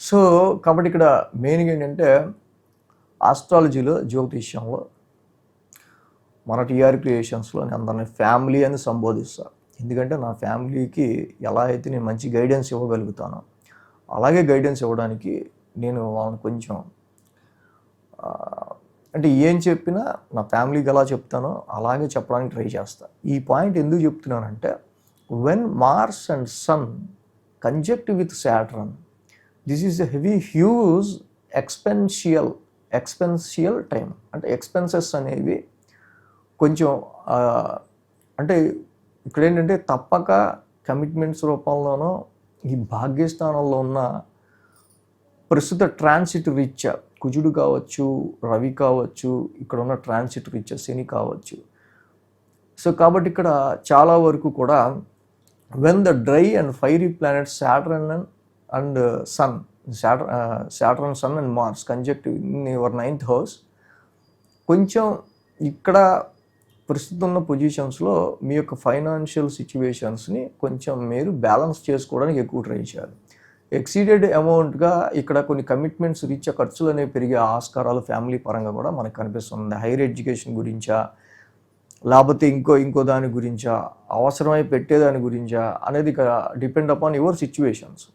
So కాబట్టి ఇక్కడ మెయిన్గా ఏంటంటే ఆస్ట్రాలజీలో జ్యోతిష్యంలో మన టీఆర్ క్రియేషన్స్లో నేను అందరినీ ఫ్యామిలీ అని సంబోధిస్తాను. ఎందుకంటే నా ఫ్యామిలీకి ఎలా అయితే నేను మంచి గైడెన్స్ ఇవ్వగలుగుతానో అలాగే గైడెన్స్ ఇవ్వడానికి నేను వాళ్ళని కొంచెం అంటే ఏం చెప్పినా నా ఫ్యామిలీకి ఎలా చెప్తానో అలాగే చెప్పడానికి ట్రై చేస్తాను. ఈ పాయింట్ ఎందుకు చెప్తున్నానంటే when Mars and sun conjunct with Saturn this is a huge expensive time. అంటే ఎక్స్పెన్సెస్ అనేవి కొంచెం అంటే ఇక్కడ ఏంటంటే తప్పక కమిట్మెంట్స్ రూపంలోనో ఈ భాగ్యస్థానంలో ఉన్న ప్రస్తుత ట్రాన్సిట్ రీత్యా కుజుడు కావచ్చు, రవి కావచ్చు, ఇక్కడ ఉన్న ట్రాన్సిట్ రీత్యా శని కావచ్చు. సో కాబట్టి ఇక్కడ చాలా వరకు కూడా when the dry and fiery planet Saturn and sun, Saturn sun and Mars conjunct in your 9th house కొంచెం ఇక్కడ ప్రస్తుతం ఉన్న పొజిషన్స్లో మీ యొక్క ఫైనాన్షియల్ సిచ్యువేషన్స్ని కొంచెం మీరు బ్యాలెన్స్ చేసుకోవడానికి ఎక్కువ ట్రై చేయాలి. ఎక్సీడెడ్ అమౌంట్గా ఇక్కడ కొన్ని కమిట్మెంట్స్ రీత్యా ఖర్చులు అనేవి పెరిగే ఆస్కారాలు ఫ్యామిలీ పరంగా కూడా మనకు కనిపిస్తుంది. హైయర్ ఎడ్యుకేషన్ గురించా, లేకపోతే ఇంకో దాని గురించా, అవసరమై పెట్టేదాని గురించా అనేది డిపెండ్ అపాన్ యువర్ సిచ్యువేషన్స్.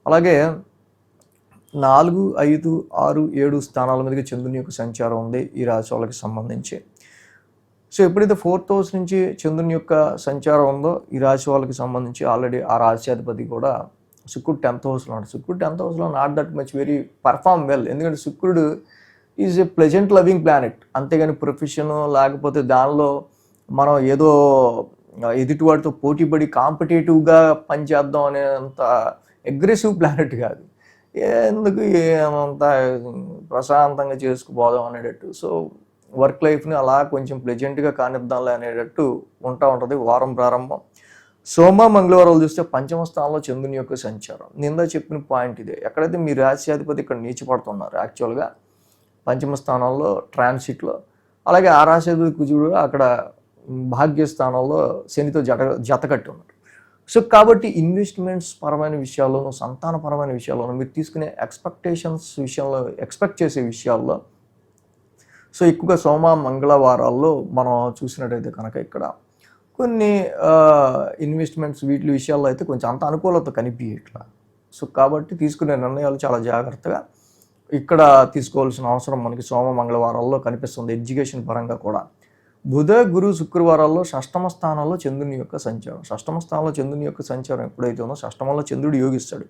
అలాగే 4, 5, 6, 7 స్థానాల మీదకి చంద్రుని యొక్క సంచారం ఉంది ఈ రాశి వాళ్ళకి సంబంధించి. సో ఎప్పుడైతే 4th హౌస్ నుంచి చంద్రుని యొక్క సంచారం ఉందో ఈ రాశి వాళ్ళకి సంబంధించి ఆల్రెడీ ఆ రాశ్యాధిపతి కూడా శుక్రుడు 10th హౌస్లో ఉన్నాడు. శుక్రుడు 10th హౌస్లో not that much very perform well. ఎందుకంటే శుక్రుడు is a pleasant loving planet. అంతేగాని ప్రొఫెషన్ లేకపోతే దానిలో మనం ఏదో ఎదుటివాడితో పోటీపడి కాంపిటేటివ్గా పనిచేద్దాం అనేంత అగ్రెసివ్ ప్లానెట్ కాదు. ఎందుకు ఏమంతా ప్రశాంతంగా చేసుకుపోదాం అనేటట్టు. సో వర్క్ లైఫ్ని అలా కొంచెం ప్లెజెంట్గా కానిద్దాంలే అనేటట్టు ఉంటుంది వారం ప్రారంభం. సోమ మంగళవారాలు చూస్తే పంచమ స్థానంలో చంద్రుని యొక్క సంచారం. నిందా చెప్పిన పాయింట్ ఇదే. ఎక్కడైతే మీ రాశ్యాధిపతి ఇక్కడ నీచపడుతున్నారు యాక్చువల్గా పంచమ స్థానంలో ట్రాన్సిట్లో, అలాగే ఆ రాశ్యాధిపతి కుజుడు అక్కడ భాగ్యస్థానంలో శనితో జతకట్టి ఉన్నారు. సో కాబట్టి ఇన్వెస్ట్మెంట్స్ పరమైన విషయాల్లోనూ సంతానపరమైన విషయాల్లోనూ మీరు తీసుకునే ఎక్స్పెక్టేషన్స్ విషయంలో ఎక్స్పెక్ట్ చేసే విషయాల్లో సో ఎక్కువగా సోమ మంగళవారాల్లో మనం చూసినట్టయితే కనుక ఇక్కడ కొన్ని ఇన్వెస్ట్మెంట్స్ వీటి విషయాల్లో అయితే కొంచెం అంత అనుకూలత కనిపించట్లా. సో కాబట్టి తీసుకునే నిర్ణయాలు చాలా జాగ్రత్తగా ఇక్కడ తీసుకోవాల్సిన అవసరం మనకి సోమ మంగళవారాల్లో కనిపిస్తుంది. ఎడ్యుకేషన్ పరంగా కూడా బుధ గురు శుక్రవారాల్లో షష్టమ స్థానంలో చంద్రుని యొక్క సంచారం. షష్టమ స్థానంలో చంద్రుని యొక్క సంచారం ఎప్పుడైతే ఉందో షష్టమంలో చంద్రుడు యోగిస్తాడు.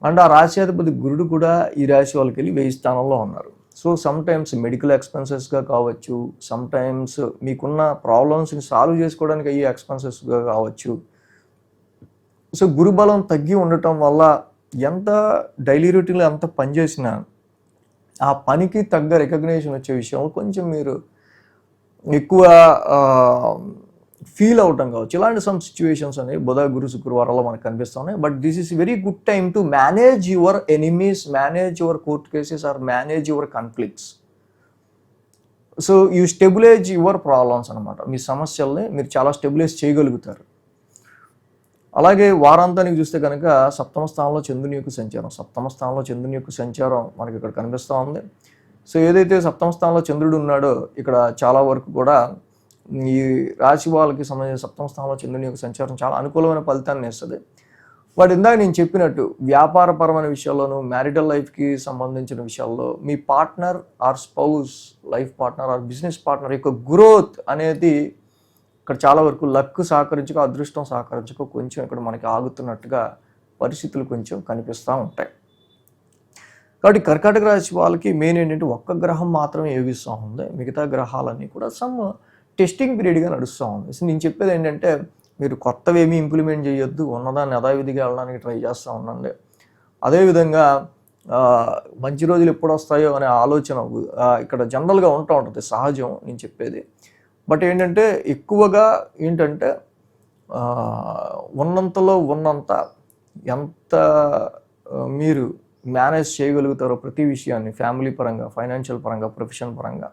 అండ్ ఆ రాశ్యాధిపతి గురుడు కూడా ఈ రాశి వాళ్ళకి వెళ్ళి 1000 స్థానంలో ఉన్నారు. సో సమ్ టైమ్స్ మెడికల్ ఎక్స్పెన్సెస్గా కావచ్చు, సమ్ టైమ్స్ మీకున్న ప్రాబ్లమ్స్ని సాల్వ్ చేసుకోవడానికి అయ్యే ఎక్స్పెన్సెస్గా కావచ్చు. సో గురుబలం తగ్గి ఉండటం వల్ల ఎంత డైలీ రొటీన్లో ఎంత పని చేసినా ఆ పనికి తగ్గ రికగ్నేషన్ వచ్చే విషయంలో కొంచెం మీరు ఎక్కువ ఫీల్ అవటం కావచ్చు. ఇలాంటి సమ్ సిచ్యువేషన్స్ అనేవి బుధ గురు శుక్రవారాల్లో మనకు కనిపిస్తున్నాయి. But this is very good time to manage your enemies, manage your court cases or manage your conflicts. So you stabilise your problems అనమాట. మీ సమస్యల్ని మీరు చాలా స్టెబిలైజ్ చేయగలుగుతారు. అలాగే వారాంతానికి చూస్తే కనుక సప్తమ స్థానంలో చంద్రుని యొక్క సంచారం. సప్తమ స్థానంలో చంద్రుని యొక్క సంచారం మనకి ఇక్కడ కనిపిస్తూ ఉంది. సో ఏదైతే సప్తమ స్థానంలో చంద్రుడు ఉన్నాడో ఇక్కడ చాలా వరకు కూడా ఈ రాశి వాళ్ళకి సంబంధించిన సప్తమ స్థానంలో చంద్రుని యొక్క సంచారం చాలా అనుకూలమైన ఫలితాన్ని ఇస్తుంది. బట్ ఇందాక నేను చెప్పినట్టు వ్యాపారపరమైన విషయాల్లోనూ మ్యారిటల్ లైఫ్కి సంబంధించిన విషయాల్లో మీ partner or spouse, life partner or business partner యొక్క గ్రోత్ అనేది ఇక్కడ చాలా వరకు లక్ సహకరించక, అదృష్టం సహకరించక కొంచెం ఇక్కడ మనకి ఆగుతున్నట్టుగా పరిస్థితులు కొంచెం కనిపిస్తూ ఉంటాయి. కాబట్టి కర్కాటక రాశి వాళ్ళకి మెయిన్ ఏంటంటే ఒక్క గ్రహం మాత్రమే యోగిస్తూ ఉంది. మిగతా గ్రహాలన్నీ కూడా సమ్ టెస్టింగ్ పీరియడ్గా నడుస్తూ ఉంది. సో నేను చెప్పేది ఏంటంటే మీరు కొత్తవి ఏమీ ఇంప్లిమెంట్ చేయొద్దు, ఉన్నదాన్ని యథావిధిగా వెళ్ళడానికి ట్రై చేస్తూ ఉండండి. అదేవిధంగా మంచి రోజులు ఎప్పుడు వస్తాయో అనే ఆలోచన ఇక్కడ జనరల్గా ఉంటుంది, సహజం నేను చెప్పేది. బట్ ఏంటంటే ఎక్కువగా ఏంటంటే ఉన్నంతలో ఉన్నంత ఎంత మీరు మేనేజ్ చేయగలుగుతారో ప్రతి విషయాన్ని ఫ్యామిలీ పరంగా, ఫైనాన్షియల్ పరంగా, ప్రొఫెషన్ పరంగా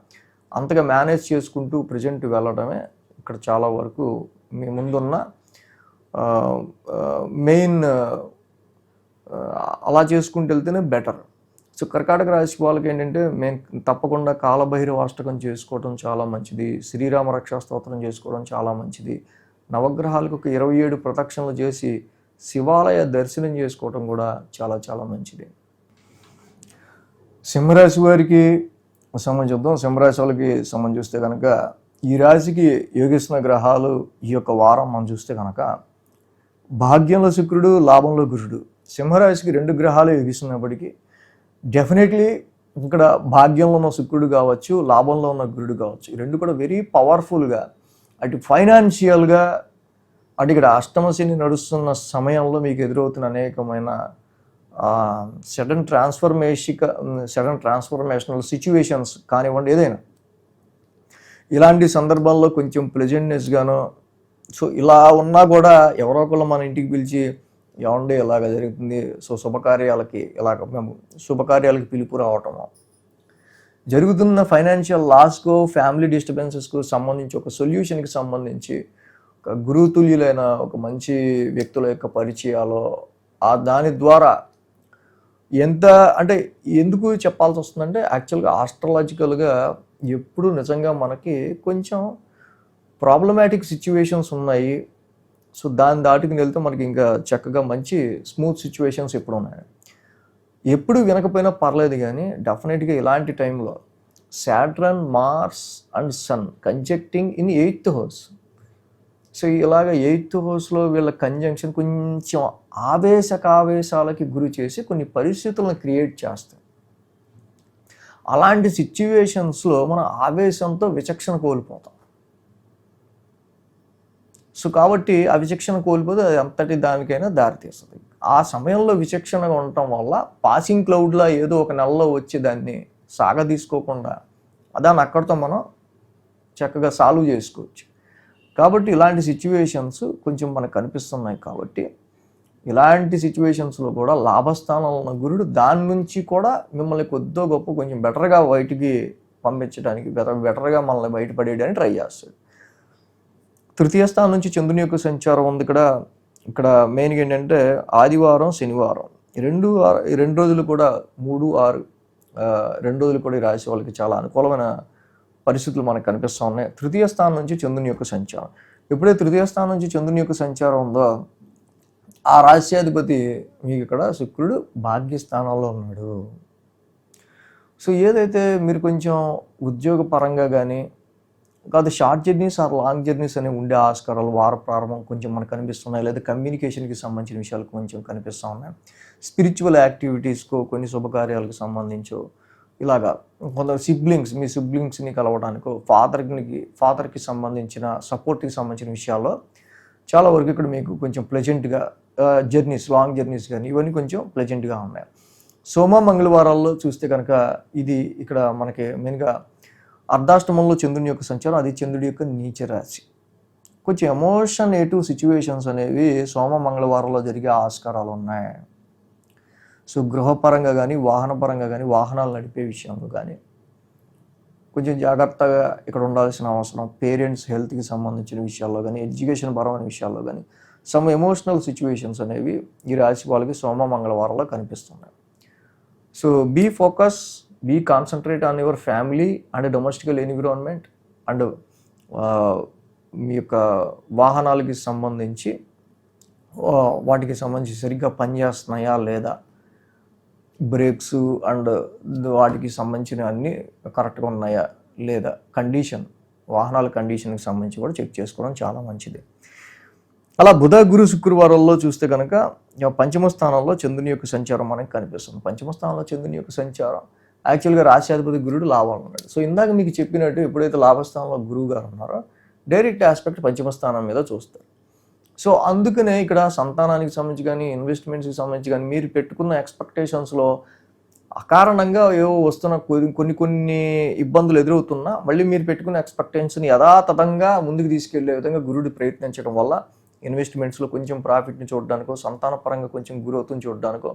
అంతగా మేనేజ్ చేసుకుంటూ ప్రజెంట్ వెళ్ళడమే ఇక్కడ చాలా వరకు మీ ముందున్న మెయిన్. అలా చేసుకుంటూ వెళ్తేనే బెటర్. సో కర్కాటక రాశి వాళ్ళకి ఏంటంటే మేము తప్పకుండా కాలభైరవ అష్టకం చేసుకోవడం చాలా మంచిది, శ్రీరామ రక్షా స్తోత్రం చేసుకోవడం చాలా మంచిది, నవగ్రహాలకు ఒక 27 ప్రదక్షిణలు చేసి శివాలయ దర్శనం చేసుకోవడం కూడా చాలా చాలా మంచిది. సింహరాశి వారికి సంబంధించి చూద్దాం. సింహరాశి వాళ్ళకి సంబంధించి చూస్తే కనుక ఈ రాశికి యోగిస్తున్న గ్రహాలు ఈ యొక్క వారం మనం చూస్తే కనుక భాగ్యంలో శుక్రుడు, లాభంలో గురుడు. సింహరాశికి 2 గ్రహాలు యోగిస్తున్నప్పటికీ డెఫినెట్లీ ఇక్కడ భాగ్యంలో ఉన్న శుక్రుడు కావచ్చు, లాభంలో ఉన్న గురుడు కావచ్చు, ఈ 2 కూడా వెరీ పవర్ఫుల్గా అటు ఫైనాన్షియల్గా అటు ఇక్కడ అష్టమశని నడుస్తున్న సమయంలో మీకు ఎదురవుతున్న అనేకమైన సడన్ ట్రాన్స్ఫర్మేషనల్ సిచ్యువేషన్స్ కానివ్వండి, ఏదైనా ఇలాంటి సందర్భాల్లో కొంచెం ప్లెజెంట్నెస్గానో. సో ఇలా ఉన్నా కూడా ఎవరో ఒకళ్ళు మన ఇంటికి పిలిచి ఏమండి ఇలాగ జరుగుతుంది, సో శుభకార్యాలకి పిలుపు రావటము జరుగుతున్న ఫైనాన్షియల్ లాస్కో, ఫ్యామిలీ డిస్టర్బెన్సెస్కు సంబంధించి ఒక సొల్యూషన్కి సంబంధించి ఒక గురుతుల్యులైన ఒక మంచి వ్యక్తుల యొక్క పరిచయాలు దాని ద్వారా ఎంత అంటే ఎందుకు చెప్పాల్సి వస్తుందంటే యాక్చువల్గా ఆస్ట్రాలజికల్గా ఎప్పుడు నిజంగా మనకి కొంచెం ప్రాబ్లమాటిక్ సిచ్యువేషన్స్ ఉన్నాయి. సో దాన్ని దాటుకుని వెళ్తే మనకి ఇంకా చక్కగా మంచి స్మూత్ సిచ్యువేషన్స్ ఎప్పుడు ఉన్నాయి. ఎప్పుడు వినకపోయినా పర్లేదు, కానీ డెఫినెట్గా ఇలాంటి టైంలో Saturn, Mars and sun conjecting in 8th house. So ఇలాగ 8th హౌస్లో వీళ్ళ కంజంక్షన్ కొంచెం ఆవేశాలకి గురి చేసి కొన్ని పరిస్థితులను క్రియేట్ చేస్తాయి. అలాంటి సిచ్యువేషన్స్లో మనం ఆవేశంతో విచక్షణ కోల్పోతాం. సో కాబట్టి ఆ విచక్షణ కోల్పోతే అది అంతటి దానికైనా దారితీస్తుంది. ఆ సమయంలో విచక్షణగా ఉండటం వల్ల పాసింగ్ క్లౌడ్లా ఏదో ఒక నెలలో వచ్చి దాన్ని సాగదీసుకోకుండా దాన్ని అక్కడితో మనం చక్కగా సాల్వ్ చేసుకోవచ్చు. కాబట్టి ఇలాంటి సిచ్యువేషన్స్ కొంచెం మనకు కనిపిస్తున్నాయి. కాబట్టి ఇలాంటి సిచ్యువేషన్స్లో కూడా లాభస్థానంలో ఉన్న గురుడు దాని నుంచి కూడా మిమ్మల్ని కొద్దో గొప్ప కొంచెం బెటర్గా బయటికి పంపించడానికి, బెటర్గా మనల్ని బయటపడేయడానికి ట్రై చేస్తాడు. తృతీయ స్థానం నుంచి చంద్రుని యొక్క సంచారం ఉంది. ఇక్కడ మెయిన్గా ఏంటంటే ఆదివారం, శనివారం ఈ రెండు రోజులు కూడా 3, 6 2 రోజులు కూడా ఈ రాశి వాళ్ళకి చాలా అనుకూలమైన పరిస్థితులు మనకు కనిపిస్తూ ఉన్నాయి. తృతీయ స్థానం నుంచి చంద్రుని యొక్క సంచారం, ఎప్పుడైతే తృతీయ స్థానం నుంచి చంద్రుని యొక్క సంచారం ఉందో ఆ రాశ్యాధిపతి మీకు ఇక్కడ శుక్రుడు భాగ్యస్థానంలో ఉన్నాడు. సో ఏదైతే మీరు కొంచెం ఉద్యోగపరంగా కానీ కాదు short journeys or long journeys అనేవి ఉండే ఆస్కారాలు వార ప్రారంభం కొంచెం మనకు కనిపిస్తున్నాయి. లేదా కమ్యూనికేషన్కి సంబంధించిన విషయాలు కొంచెం కనిపిస్తూ ఉన్నాయి. స్పిరిచువల్ యాక్టివిటీస్కు, కొన్ని శుభకార్యాలకు సంబంధించో ఇలాగా కొంత మీ సిబ్లింగ్స్ని కలవడానికో, ఫాదర్కి సంబంధించిన సపోర్ట్కి సంబంధించిన విషయాల్లో చాలా వరకు ఇక్కడ మీకు కొంచెం ప్లెజెంట్గా జర్నీస్, లాంగ్ జర్నీస్ కానీ ఇవన్నీ కొంచెం ప్లెజెంట్గా ఉన్నాయి. సోమ మంగళవారాల్లో చూస్తే కనుక ఇది ఇక్కడ మనకి మెయిన్గా అర్ధాష్టమంలో చంద్రుని యొక్క సంచారం, అది చంద్రుడి యొక్క నీచ రాశి. కొంచెం ఎమోషనేటివ్ సిచ్యువేషన్స్ అనేవి సోమ మంగళవారంలో జరిగే ఆస్కారాలు ఉన్నాయి. సో గృహపరంగా కానీ, వాహనపరంగా కానీ, వాహనాలు నడిపే విషయంలో కానీ కొంచెం జాగ్రత్తగా ఇక్కడ ఉండాల్సిన అవసరం. పేరెంట్స్ హెల్త్కి సంబంధించిన విషయాల్లో కానీ, ఎడ్యుకేషన్ పరమైన విషయాల్లో కానీ సమ్ ఎమోషనల్ సిచ్యువేషన్స్ అనేవి ఈ రాశి వాళ్ళకి సోమ మంగళవారంలో కనిపిస్తున్నాయి. So be focus, be concentrate on your family and domestical environment and మీ యొక్క వాహనాలకి సంబంధించి వాటికి సంబంధించి సరిగ్గా పనిచేస్తున్నాయా లేదా, బ్రేక్స్ అండ్ వాటికి సంబంధించిన అన్నీ కరెక్ట్గా ఉన్నాయా లేదా, వాహనాల కండిషన్కి సంబంధించి కూడా చెక్ చేసుకోవడం చాలా మంచిది. అలా బుధ, గురు, శుక్రవారాల్లో చూస్తే కనుక పంచమ స్థానంలో చంద్రుని యొక్క సంచారం మనకి కనిపిస్తుంది. పంచమ స్థానంలో చంద్రుని యొక్క సంచారం యాక్చువల్గా రాశ్యాధిపతి గురుడు లాభంలో ఉన్నాడు. సో ఇందాక మీకు చెప్పినట్టు ఎప్పుడైతే లాభస్థానంలో గురువు గారు ఉన్నారో డైరెక్ట్ ఆస్పెక్ట్ పంచమ స్థానం మీద చూస్తారు. సో అందుకనే ఇక్కడ సంతానానికి సంబంధించి కానీ, ఇన్వెస్ట్మెంట్స్కి సంబంధించి కానీ మీరు పెట్టుకున్న ఎక్స్పెక్టేషన్స్లో అకారణంగా ఏవో వస్తున్న కొన్ని ఇబ్బందులు ఎదురవుతున్నా మళ్ళీ మీరు పెట్టుకున్న ఎక్స్పెక్టేషన్స్ని యథాతథంగా ముందుకు తీసుకెళ్లే విధంగా గురుడు ప్రయత్నించడం వల్ల ఇన్వెస్ట్మెంట్స్లో కొంచెం ప్రాఫిట్ని చూడడానికో, సంతానపరంగా కొంచెం గ్రోత్ని చూడడానికో,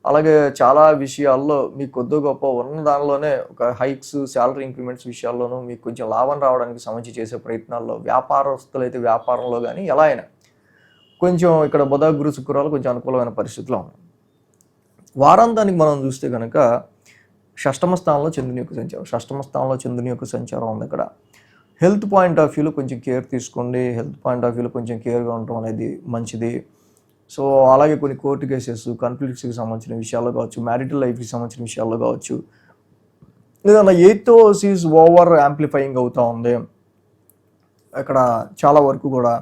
అలాగే చాలా విషయాల్లో మీకు కొద్ది గొప్ప ఉన్న దానిలోనే ఒక హైక్స్, శాలరీ ఇంక్రిమెంట్స్ విషయాల్లోనూ మీకు కొంచెం లాభం రావడానికి సంబంధించి చేసే ప్రయత్నాల్లో, వ్యాపారస్తులు అయితే వ్యాపారంలో కానీ ఎలా అయినా కొంచెం ఇక్కడ బుధ, గురు, శుక్రవారాలు కొంచెం అనుకూలమైన పరిస్థితిలో ఉన్నాయి. వారాంతానికి మనం చూస్తే కనుక షష్టమ స్థానంలో చంద్రుని యొక్క సంచారం ఉంది. ఇక్కడ హెల్త్ పాయింట్ ఆఫ్ వ్యూలో కొంచెం కేర్ తీసుకోండి. హెల్త్ పాయింట్ ఆఫ్ వ్యూలో కొంచెం కేర్గా ఉండటం అనేది మంచిది. సో అలాగే కొన్ని కోర్టు కేసెస్, కాన్ఫ్లిక్ట్స్కి సంబంధించిన విషయాల్లో కావచ్చు, మ్యారిటల్ లైఫ్కి సంబంధించిన విషయాల్లో కావచ్చు, ఏదైనా 8th house is over amplifying అవుతూ ఉంది ఇక్కడ చాలా వరకు కూడా.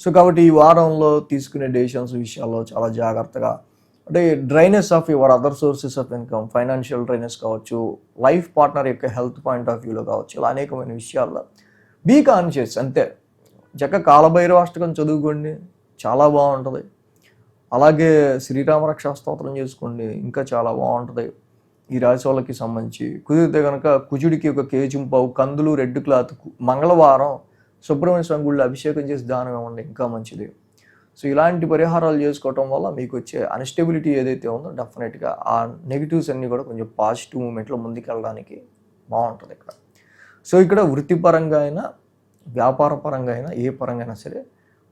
సో కాబట్టి ఈ వారంలో తీసుకునే డెసిషన్స్ విషయాల్లో చాలా జాగ్రత్తగా, అంటే dryness of your other sources of income, financial dryness కావచ్చు, లైఫ్ పార్ట్నర్ యొక్క హెల్త్ పాయింట్ ఆఫ్ వ్యూలో కావచ్చు, ఇలా అనేకమైన విషయాల్లో బీ కాన్షియస్. అంతే, చక్కగా కాలభైరవాష్టకం చదువుకోండి, చాలా బాగుంటుంది. అలాగే శ్రీరామ రక్షా స్తోత్రం చేసుకోండి, ఇంకా చాలా బాగుంటుంది. ఈ రాశి వాళ్ళకి సంబంధించి కుదిరితే కనుక కుజుడికి ఒక కేజింపావు కందులు, రెడ్ క్లాత్, మంగళవారం సుబ్రహ్మణ్య స్వామి గుడిలో అభిషేకం చేసి దానం ఇవ్వండి, ఇంకా మంచిది. సో ఇలాంటి పరిహారాలు చేసుకోవటం వల్ల మీకు వచ్చే అన్స్టెబిలిటీ ఏదైతే ఉందో డెఫినెట్గా ఆ నెగిటివ్స్ అన్నీ కూడా కొంచెం పాజిటివ్ మూమెంట్లో ముందుకెళ్ళడానికి బాగుంటుంది ఇక్కడ. సో ఇక్కడ వృత్తిపరంగా అయినా వ్యాపార పరంగా అయినా ఏ పరంగా అయినా సరే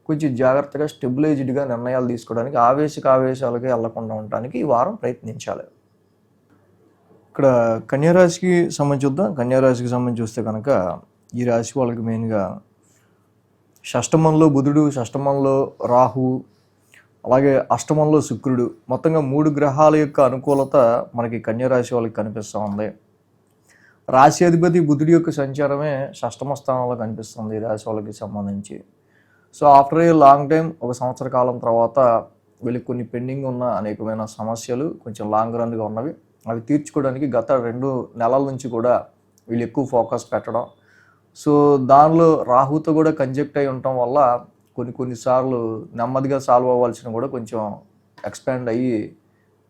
కొంచెం జాగ్రత్తగా స్టెబిలైజ్డ్గా నిర్ణయాలు తీసుకోవడానికి ఆవేశాలకి వెళ్లకుండా ఉండడానికి ఈ వారం ప్రయత్నించాలి. ఇక్కడ కన్యారాశికి సంబంధించి చూద్దాం. కన్యారాశికి సంబంధించి చూస్తే కనుక ఈ రాశి వాళ్ళకి మెయిన్గా షష్టమంలో బుధుడు, షష్టమంలో రాహు, అలాగే అష్టమంలో శుక్రుడు, మొత్తంగా 3 గ్రహాల యొక్క అనుకూలత మనకి కన్యారాశి వాళ్ళకి కనిపిస్తూ ఉంది. రాశి అధిపతి బుధుడి యొక్క సంచారమే షష్టమ స్థానంలో కనిపిస్తుంది ఈ రాశి వాళ్ళకి సంబంధించి. So after a long time, ఒక సంవత్సర కాలం తర్వాత వీళ్ళకి కొన్ని పెండింగ్ ఉన్న అనేకమైన సమస్యలు కొంచెం లాంగ్ రన్గా ఉన్నవి అవి తీర్చుకోవడానికి గత 2 నెలల నుంచి కూడా వీళ్ళు ఎక్కువ ఫోకస్ పెట్టడం. సో దానిలో రాహుతో కూడా కంజెక్ట్ అయి ఉండటం వల్ల కొన్నిసార్లు నెమ్మదిగా సాల్వ్ అవ్వాల్సిన కూడా కొంచెం ఎక్స్పాండ్ అయ్యి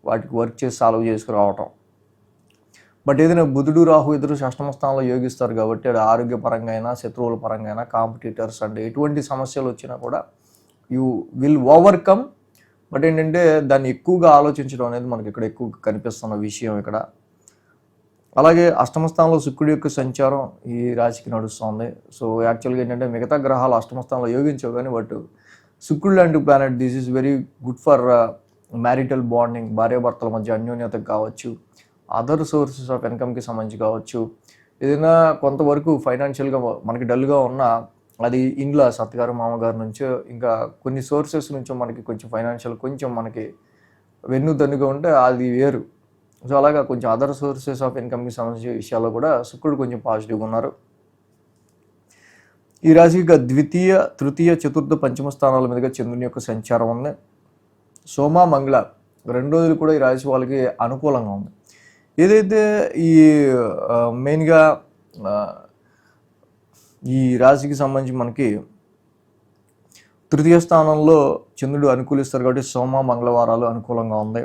వాటికి వర్క్ చేసి సాల్వ్ చేసుకురావటం. బట్ ఏదైనా బుధుడు రాహు ఇద్దరు షష్టమ స్థానంలో యోగిస్తారు కాబట్టి అది ఆరోగ్యపరంగా అయినా శత్రువుల పరంగా అయినా కాంపిటీటర్స్ అంటే ఎటువంటి సమస్యలు వచ్చినా కూడా యూ విల్ ఓవర్కమ్. బట్ ఏంటంటే దాన్ని ఎక్కువగా ఆలోచించడం అనేది మనకి ఇక్కడ ఎక్కువ కనిపిస్తున్న విషయం ఇక్కడ. అలాగే అష్టమ స్థానంలో శుక్రుడి యొక్క సంచారం ఈ రాశికి నడుస్తుంది. సో యాక్చువల్గా ఏంటంటే మిగతా గ్రహాలు అష్టమ స్థానంలో యోగించవు కానీ బట్ శుక్రుడు లాంటి planet this is very good for marital bonding, భార్యాభర్తల మధ్య అన్యోన్యతకు కావచ్చు, అదర్ సోర్సెస్ ఆఫ్ ఇన్కమ్కి సంబంధించి కావచ్చు. ఏదైనా కొంతవరకు ఫైనాన్షియల్గా మనకి డల్గా ఉన్నా అది ఇన్లాస్ అత్తగారు మామగారి నుంచో ఇంకా కొన్ని సోర్సెస్ నుంచో మనకి కొంచెం ఫైనాన్షియల్ కొంచెం మనకి వెన్నుదన్నుగా ఉంటే అది వేరు. సో అలాగా కొంచెం అదర్ సోర్సెస్ ఆఫ్ ఇన్కమ్కి సంబంధించిన విషయాల్లో కూడా శుక్రుడు కొంచెం పాజిటివ్గా ఉన్నారు. ఈ రాశికి ద్వితీయ, తృతీయ, చతుర్థ, పంచమ స్థానాల మీదుగా చంద్రుని యొక్క సంచారం ఉంది. సోమ, మంగళ 2 రోజులు కూడా ఈ రాశి వాళ్ళకి అనుకూలంగా ఉంది. ఏదైతే ఈ మెయిన్గా ఈ రాశికి సంబంధించి మనకి తృతీయ స్థానంలో చంద్రుడు అనుకూలిస్తారు కాబట్టి సోమ, మంగళవారాలు అనుకూలంగా ఉంది.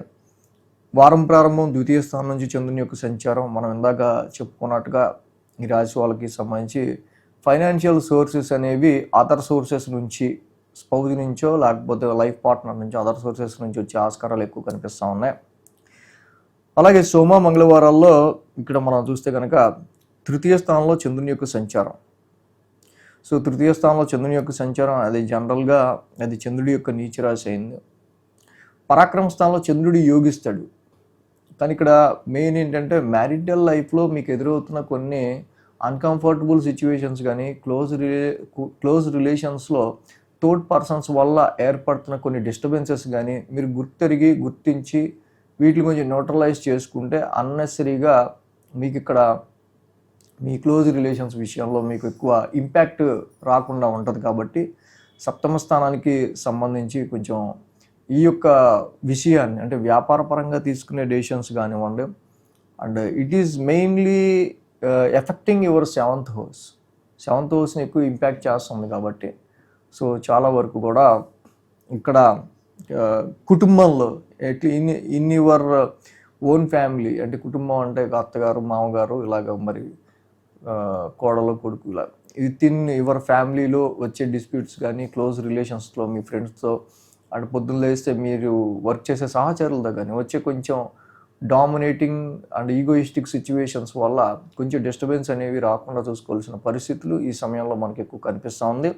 వారం ప్రారంభం ద్వితీయ స్థానం నుంచి చంద్రుని యొక్క సంచారం మనం ఇందాక చెప్పుకున్నట్టుగా ఈ రాశి వాళ్ళకి సంబంధించి ఫైనాన్షియల్ సోర్సెస్ అనేవి అదర్ సోర్సెస్ నుంచి, స్పౌజ్ నుంచో లేకపోతే లైఫ్ పార్ట్నర్ నుంచో అదర్ సోర్సెస్ నుంచి వచ్చే ఆస్కారాలు ఎక్కువ కనిపిస్తూ ఉన్నాయి. అలాగే సోమ, మంగళవారాల్లో ఇక్కడ మనం చూస్తే కనుక తృతీయ స్థానంలో చంద్రుని యొక్క సంచారం. సో తృతీయ స్థానంలో చంద్రుని యొక్క సంచారం అది జనరల్గా అది చంద్రుడి యొక్క నీచ రాశి అయింది. పరాక్రమ స్థానంలో చంద్రుడు యోగిస్తాడు. కానీ ఇక్కడ మెయిన్ ఏంటంటే మ్యారిటల్ లైఫ్లో మీకు ఎదురవుతున్న కొన్ని అన్కంఫర్టబుల్ సిచ్యువేషన్స్ కానీ క్లోజ్ రిలేషన్స్లో థర్డ్ పర్సన్స్ వల్ల ఏర్పడుతున్న కొన్ని డిస్టర్బెన్సెస్ కానీ మీరు గుర్తించి వీటిని కొంచెం న్యూట్రలైజ్ చేసుకుంటే అన్నెసరీగా మీకు ఇక్కడ మీ క్లోజ్ రిలేషన్స్ విషయంలో మీకు ఎక్కువ ఇంపాక్ట్ రాకుండా ఉంటుంది. కాబట్టి సప్తమ స్థానానికి సంబంధించి కొంచెం ఈ యొక్క విషయాన్ని అంటే వ్యాపార పరంగా తీసుకునే డెసిషన్స్ కానివ్వండి and it is mainly affecting your seventh హౌస్ని ఎక్కువ ఇంపాక్ట్ చేస్తుంది. కాబట్టి సో చాలా వరకు కూడా ఇక్కడ కుటుంబంలో ఇన్ యువర్ ఓన్ ఫ్యామిలీ అంటే కుటుంబం అంటే అత్తగారు, మామగారు, ఇలాగ మరి కోడలు, కొడుకు, ఇలా విత్ ఇన్ యువర్ ఫ్యామిలీలో వచ్చే డిస్ప్యూట్స్ కానీ క్లోజ్ రిలేషన్స్లో మీ ఫ్రెండ్స్తో అండ్ పొద్దున్న లేస్తే మీరు వర్క్ చేసే సహచరులతో కానీ వచ్చే కొంచెం డామినేటింగ్ అండ్ ఈగోయిస్టిక్ సిచ్యువేషన్స్ వల్ల కొంచెం డిస్టర్బెన్స్ అనేవి రాకుండా చూసుకోవాల్సిన పరిస్థితులు ఈ సమయంలో మనకి ఎక్కువ కనిపిస్తూ ఉంది.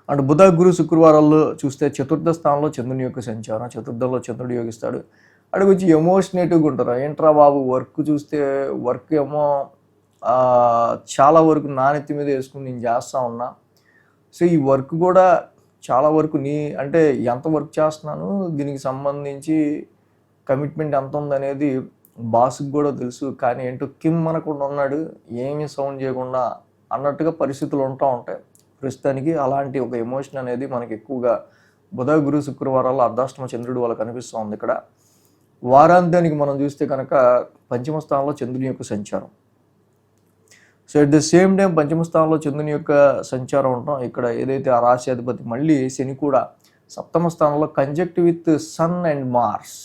అండ్ బుధ, గురు, శుక్రవారాల్లో చూస్తే చతుర్థ స్థానంలో చంద్రుని యొక్క సంచారం, చతుర్థంలో చంద్రుడు యోగిస్తాడు. అక్కడ కొంచెం ఎమోషనేటివ్గా ఉంటారు. ఏంట్రా బాబు వర్క్ చూస్తే వర్క్ ఏమో చాలా వరకు నాణ్యత మీద వేసుకుని నేను చేస్తూ ఉన్నా. సో ఈ వర్క్ కూడా చాలా వరకు అంటే ఎంత వర్క్ చేస్తున్నాను, దీనికి సంబంధించి కమిట్మెంట్ ఎంత ఉందనేది బాస్కి కూడా తెలుసు. కానీ ఏంటో కిమ్ అనకుండా ఉన్నాడు, ఏమీ సౌండ్ చేయకుండా అన్నట్టుగా పరిస్థితులు ఉంటూ ఉంటాయి. ప్రస్తుతానికి అలాంటి ఒక ఎమోషన్ అనేది మనకి ఎక్కువగా బుధ, గురు, శుక్రవారాల్లో అర్ధాష్టమ చంద్రుడు వల్ల కనిపిస్తూ ఉంది. ఇక్కడ వారాంతానికి మనం చూస్తే కనుక పంచమ స్థానంలో చంద్రుని యొక్క సంచారం. So at the same time పంచమ స్థానంలో చంద్రుని యొక్క సంచారం ఉంటాం. ఇక్కడ ఏదైతే ఆ రాశి అధిపతి మళ్ళీ శని కూడా సప్తమ స్థానంలో conjunct with sun and Mars.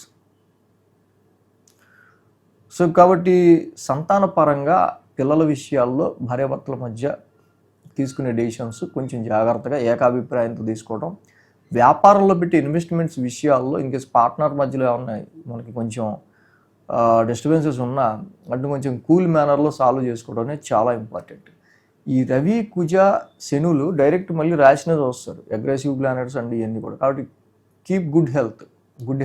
So కాబట్టి సంతాన పరంగా పిల్లల విషయాల్లో భార్యాభర్తల మధ్య తీసుకునే డెసిషన్స్ కొంచెం జాగ్రత్తగా ఏకాభిప్రాయంతో తీసుకోవడం. వ్యాపారంలో పెట్టి ఇన్వెస్ట్మెంట్స్ విషయాల్లో ఇన్కేస్ పార్ట్నర్ మధ్యలో ఏమన్నా మనకి కొంచెం డిస్టర్బెన్సెస్ ఉన్నా అంటే కొంచెం కూల్ మేనర్లో సాల్వ్ చేసుకోవడం అనేది చాలా ఇంపార్టెంట్. ఈ రవి కుజ శనులు డైరెక్ట్ మళ్ళీ రాశినే వస్తారు, అగ్రెసివ్ ప్లానెట్స్ అండి ఇవన్నీ కూడా. కాబట్టి కీప్ గుడ్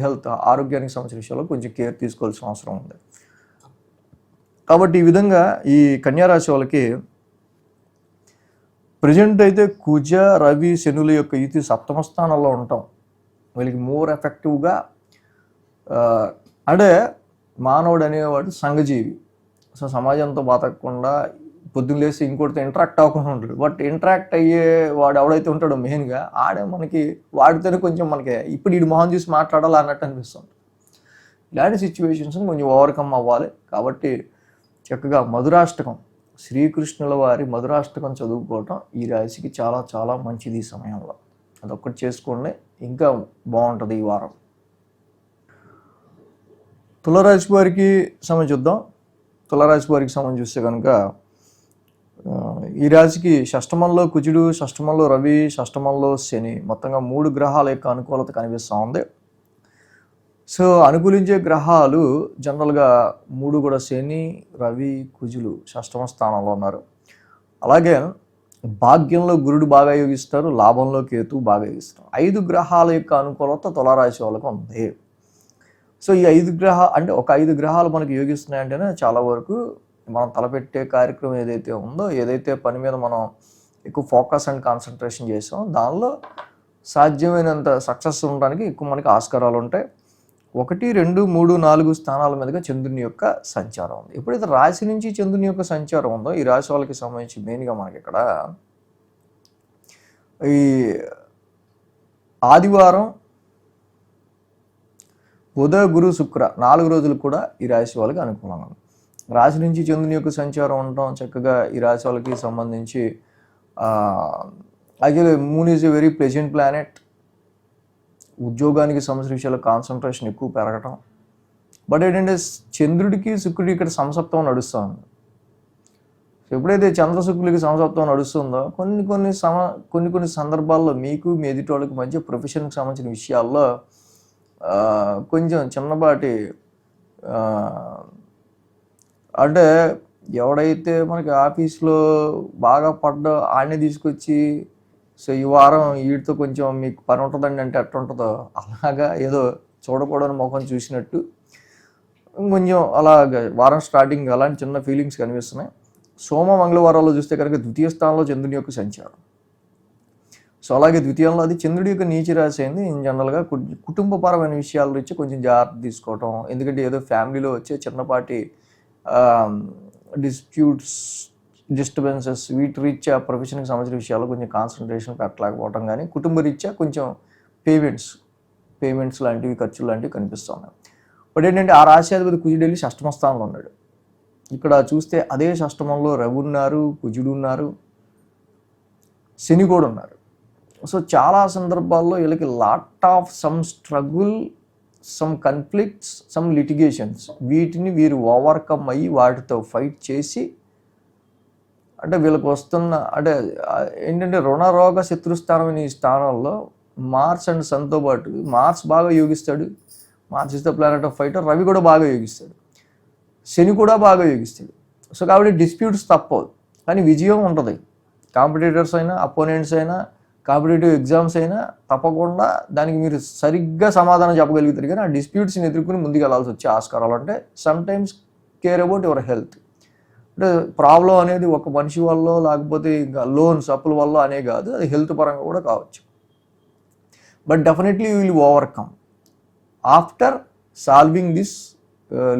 హెల్త్ ఆరోగ్యానికి సంబంధించిన విషయాల్లో కొంచెం కేర్ తీసుకోవాల్సిన అవసరం ఉంది. కాబట్టి ఈ విధంగా ఈ కన్యారాశి వాళ్ళకి ప్రజెంట్ అయితే కుజ రవి శనుల యొక్క యుతి సప్తమ స్థానంలో ఉంటాం వీళ్ళకి మోర్ ఎఫెక్టివ్గా. అంటే మానవుడు అనేవాడు సంఘజీవి. సో సమాజంతో బతకకుండా పొద్దున్న లేసి ఇంకోటితో ఇంటరాక్ట్ అవ్వకుండా ఉంటాడు. బట్ ఇంటరాక్ట్ అయ్యే వాడు ఎవడైతే ఉంటాడో మెయిన్గా ఆడే మనకి వాడితోనే కొంచెం మనకి ఇప్పుడు ఈ మొహం చూసి మాట్లాడాలి అన్నట్టు అనిపిస్తుంది. ఇలాంటి సిచ్యువేషన్స్ని కొంచెం ఓవర్కమ్ అవ్వాలి. కాబట్టి చక్కగా మధురాష్టకం, శ్రీకృష్ణుల వారి మధురాష్టకం చదువుకోవటం ఈ రాశికి చాలా చాలా మంచిది. ఈ సమయంలో అదొక్కటి చేసుకోండి, ఇంకా బాగుంటుంది ఈ వారం. తులారాశి వారికి సంబంధించి చూద్దాం. తులారాశి వారికి సంబంధించి చూస్తే కనుక ఈ రాశికి షష్టమంలో కుజుడు, షష్టమంలో రవి, షష్టమంలో శని, మొత్తంగా 3 గ్రహాల యొక్క అనుకూలత కనిపిస్తూ ఉంది. సో అనుకూలించే గ్రహాలు జనరల్గా 3 కూడా శని, రవి, కుజులు షష్టమ స్థానంలో ఉన్నారు. అలాగే భాగ్యంలో గురుడు బాగా యోగిస్తారు, లాభంలో కేతు బాగా యోగిస్తారు. 5 గ్రహాల యొక్క అనుకూలత తులారాశి వాళ్ళకు ఉంది. సో ఈ 5 గ్రహాలు అంటే ఒక 5 గ్రహాలు మనకి యోగిస్తున్నాయంటేనే చాలా వరకు మనం తలపెట్టే కార్యక్రమం ఏదైతే ఉందో, ఏదైతే పని మీద మనం ఎక్కువ ఫోకస్ అండ్ కాన్సన్ట్రేషన్ చేసాం దానిలో సాధ్యమైనంత సక్సెస్ ఉండడానికి ఎక్కువ మనకి ఆస్కారాలు ఉంటాయి. 1, 2, 3, 4 స్థానాల మీదుగా చంద్రుని యొక్క సంచారం ఉంది. ఎప్పుడైతే రాశి నుంచి చంద్రుని యొక్క సంచారం ఉందో ఈ రాశి వాళ్ళకి సంబంధించి మెయిన్గా మనకి ఇక్కడ ఈ ఆదివారం, బుధ, గురు, శుక్ర 4 రోజులు కూడా ఈ రాశి వాళ్ళకి అనుకూలంగా ఉంది. రాశి నుంచి చంద్రుని యొక్క సంచారం ఉండటం చక్కగా ఈ రాశి వాళ్ళకి సంబంధించి actually moon is a very pleasant planet. ఉద్యోగానికి సంబంధించిన విషయాల్లో కాన్సన్ట్రేషన్ ఎక్కువ పెరగటం. బట్ ఏంటంటే చంద్రుడికి శుక్రుడికి ఇక్కడ సంసప్తం నడుస్తూ ఉంది. ఎప్పుడైతే చంద్ర శుక్రుడికి సంసప్తం నడుస్తుందో కొన్ని సందర్భాల్లో మీకు మీ ఎదుటి వాళ్ళకి మధ్య ప్రొఫెషన్కి సంబంధించిన విషయాల్లో కొంచెం చిన్నపాటి అంటే ఎవడైతే మనకి ఆఫీస్లో బాగా పడ్డో ఆడనే తీసుకొచ్చి సో ఈ వారం వీటితో కొంచెం మీకు పని ఉంటుందండి అంటే ఎట్లా ఉంటుందో అలాగా ఏదో చూడకూడని ముఖం చూసినట్టు కొంచెం అలాగా వారం స్టార్టింగ్ అలాంటి చిన్న ఫీలింగ్స్ కనిపిస్తున్నాయి. సోమ మంగళవారాల్లో చూస్తే కనుక ద్వితీయ స్థానంలో చంద్రుని యొక్క సంచారం. సో అలాగే ద్వితీయంలో అది చంద్రుడి యొక్క నీచ రాశి అయింది. ఇన్ జనరల్గా కుటుంబపరమైన విషయాల నుంచి కొంచెం జాగ్రత్త తీసుకోవటం, ఎందుకంటే ఏదో ఫ్యామిలీలో వచ్చే చిన్నపాటి డిస్ప్యూట్స్, డిస్టర్బెన్సెస్ వీటి రీత్యా ప్రొఫెషన్కి సంబంధించిన విషయాల్లో కొంచెం కాన్సన్ట్రేషన్ పెట్టలేకపోవడం, కానీ కుటుంబ రీత్యా కొంచెం పేమెంట్స్ లాంటివి ఖర్చులు లాంటివి కనిపిస్తూ ఉన్నాయి. బట్ ఏంటంటే ఆ రాశ్యాధిపతి కుజుడు వెళ్ళి షష్టమ స్థానంలో ఉన్నాడు. ఇక్కడ చూస్తే అదే షష్టమంలో రవి ఉన్నారు, కుజుడు ఉన్నారు, శని కూడా ఉన్నారు. సో చాలా సందర్భాల్లో వీళ్ళకి lot of some struggle, some conflicts, some litigations, వీటిని వీరు ఓవర్కమ్ అయ్యి వాటితో ఫైట్ చేసి అంటే వీళ్ళకి వస్తున్న అంటే ఏంటంటే రుణరోగ శత్రుస్థానం ఈ స్థానంలో మార్స్ అండ్ సన్తో పాటు మార్స్ బాగా యోగిస్తాడు. Mars is the planet of fighter. Ravi కూడా బాగా యోగిస్తాడు, శని కూడా బాగా యోగిస్తాడు. సో కాబట్టి డిస్ప్యూట్స్ తప్పవు, కానీ విజయం ఉంటుంది. కాంపిటీటర్స్ అయినా, అపోనెంట్స్ అయినా, కాంపిటేటివ్ ఎగ్జామ్స్ అయినా తప్పకుండా దానికి మీరు సరిగ్గా సమాధానం చెప్పగలుగుతారు. కానీ ఆ డిస్ప్యూట్స్ని ఎదుర్కొని ముందుకు వెళ్ళాల్సి వచ్చే ఆస్కారాలు అంటే sometimes care about your health. అంటే ప్రాబ్లం అనేది ఒక మనిషి వల్ల లేకపోతే ఇంకా లోన్స్ అప్పుల వల్ల అనే కాదు, అది హెల్త్ పరంగా కూడా కావచ్చు. But definitely you will overcome after solving this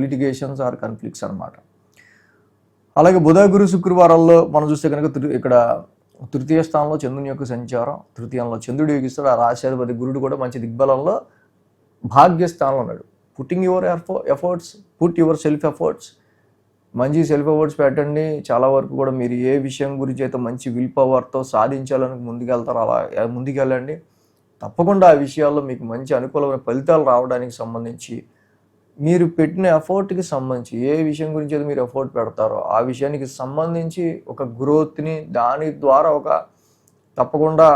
litigations or conflicts అనమాట. అలాగే బుధ, గురు, శుక్రవారాల్లో మనం చూస్తే కనుక ఇక్కడ తృతీయ స్థానంలో చంద్రుని యొక్క సంచారం, తృతీయంలో చంద్రుడు యోగిస్తాడు. ఆ రాశ్యాధిపతి గురుడు కూడా మంచి దిగ్బలంలో భాగ్యస్థానంలో ఉన్నాడు. Putting your efforts, put your self efforts, మంచి సెల్ఫ్ ఎఫర్ట్స్ పెట్టండి. చాలా వరకు కూడా మీరు ఏ విషయం గురించి అయితే మంచి విల్ పవర్తో సాధించాలని ముందుకెళ్తారో అలా ముందుకెళ్ళండి. తప్పకుండా ఆ విషయాల్లో మీకు మంచి అనుకూలమైన ఫలితాలు రావడానికి సంబంధించి మీరు పెట్టిన ఎఫర్ట్కి సంబంధించి ఏ విషయం గురించి అయితే మీరు ఎఫర్ట్ పెడతారో ఆ విషయానికి సంబంధించి ఒక గ్రోత్ని, దాని ద్వారా ఒక తప్పకుండా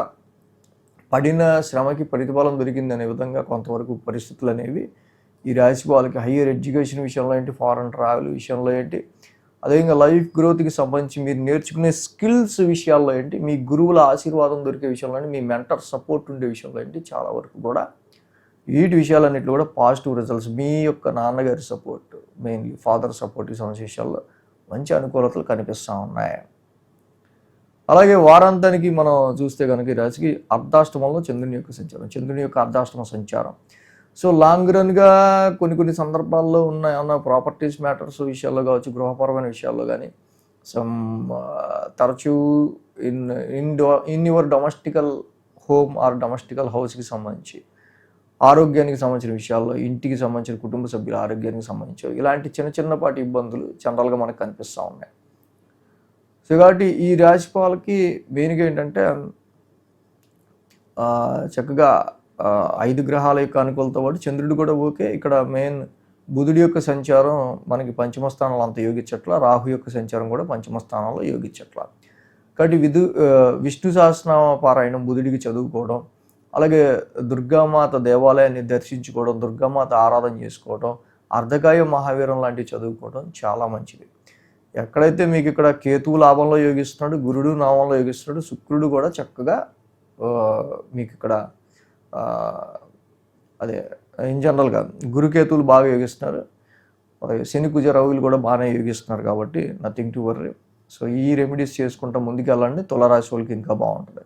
పడిన శ్రమకి ప్రతిఫలం దొరికింది అనే విధంగా కొంతవరకు పరిస్థితులు అనేవి ఈ రాశి వాళ్ళకి హయ్యర్ ఎడ్యుకేషన్ విషయంలో ఏంటి, ఫారెన్ ట్రావెల్ విషయంలో ఏంటి, అదేవిధంగా లైఫ్ గ్రోత్కి సంబంధించి మీరు నేర్చుకునే స్కిల్స్ విషయాల్లో ఏంటి, మీ గురువుల ఆశీర్వాదం దొరికే విషయంలో ఏంటి, మీ మెంటర్ సపోర్ట్ ఉండే విషయంలో ఏంటి, చాలా వరకు కూడా వీటి విషయాలన్నింటిలో కూడా పాజిటివ్ రిజల్ట్స్, మీ యొక్క నాన్నగారి సపోర్ట్, మెయిన్లీ ఫాదర్ సపోర్ట్కి సంబంధించిన విషయాల్లో మంచి అనుకూలతలు కనిపిస్తూ ఉన్నాయి. అలాగే వారాంతానికి మనం చూస్తే కనుక ఈ రాశికి అర్ధాష్టమంలో చంద్రుని యొక్క సంచారం, చంద్రుని యొక్క అర్ధాష్టమ సంచారం. సో లాంగ్ రన్గా కొన్ని సందర్భాల్లో ఉన్న ప్రాపర్టీస్ మ్యాటర్స్ విషయాల్లో కావచ్చు, గృహపరమైన విషయాల్లో కానీ సమ్ తరచూ in your domestical home or domestical హౌస్కి సంబంధించి, ఆరోగ్యానికి సంబంధించిన విషయాల్లో, ఇంటికి సంబంధించిన కుటుంబ సభ్యుల ఆరోగ్యానికి సంబంధించి ఇలాంటి చిన్నపాటి ఇబ్బందులు జనరల్గా మనకు కనిపిస్తూ ఉన్నాయి. సో కాబట్టి ఈ రాశి వాళ్ళకి మెయిన్గా ఏంటంటే చక్కగా 5 గ్రహాల యొక్క అనుకూలతో పాటు చంద్రుడు కూడా ఓకే. ఇక్కడ మెయిన్ బుధుడి యొక్క సంచారం మనకి పంచమ స్థానంలో అంత యోగించట్ల, రాహు యొక్క సంచారం కూడా పంచమ స్థానంలో యోగించట్ల. కాబట్టి విష్ణు సహస్రనామ పారాయణం బుధుడికి చదువుకోవడం, అలాగే దుర్గామాత దేవాలయాన్ని దర్శించుకోవడం, దుర్గామాత ఆరాధన చేసుకోవడం, అర్ధకాయ మహావీరం లాంటివి చదువుకోవడం చాలా మంచిది. ఎక్కడైతే మీకు ఇక్కడ కేతువు లాభంలో యోగిస్తున్నాడు, గురుడు నామంలో యోగిస్తున్నాడు, శుక్రుడు కూడా చక్కగా మీకు ఇక్కడ అదే ఇన్ జనరల్గా గురుకేతువులు బాగా యోగిస్తున్నారు, అలాగే శని కుజ రవులు కూడా బాగానే యోగిస్తున్నారు. కాబట్టి నథింగ్ టు వర్రీ. సో ఈ రెమెడీస్ చేసుకుంటా ముందుకు వెళ్ళండి, తులారాశి వాళ్ళకి ఇంకా బాగుంటుంది.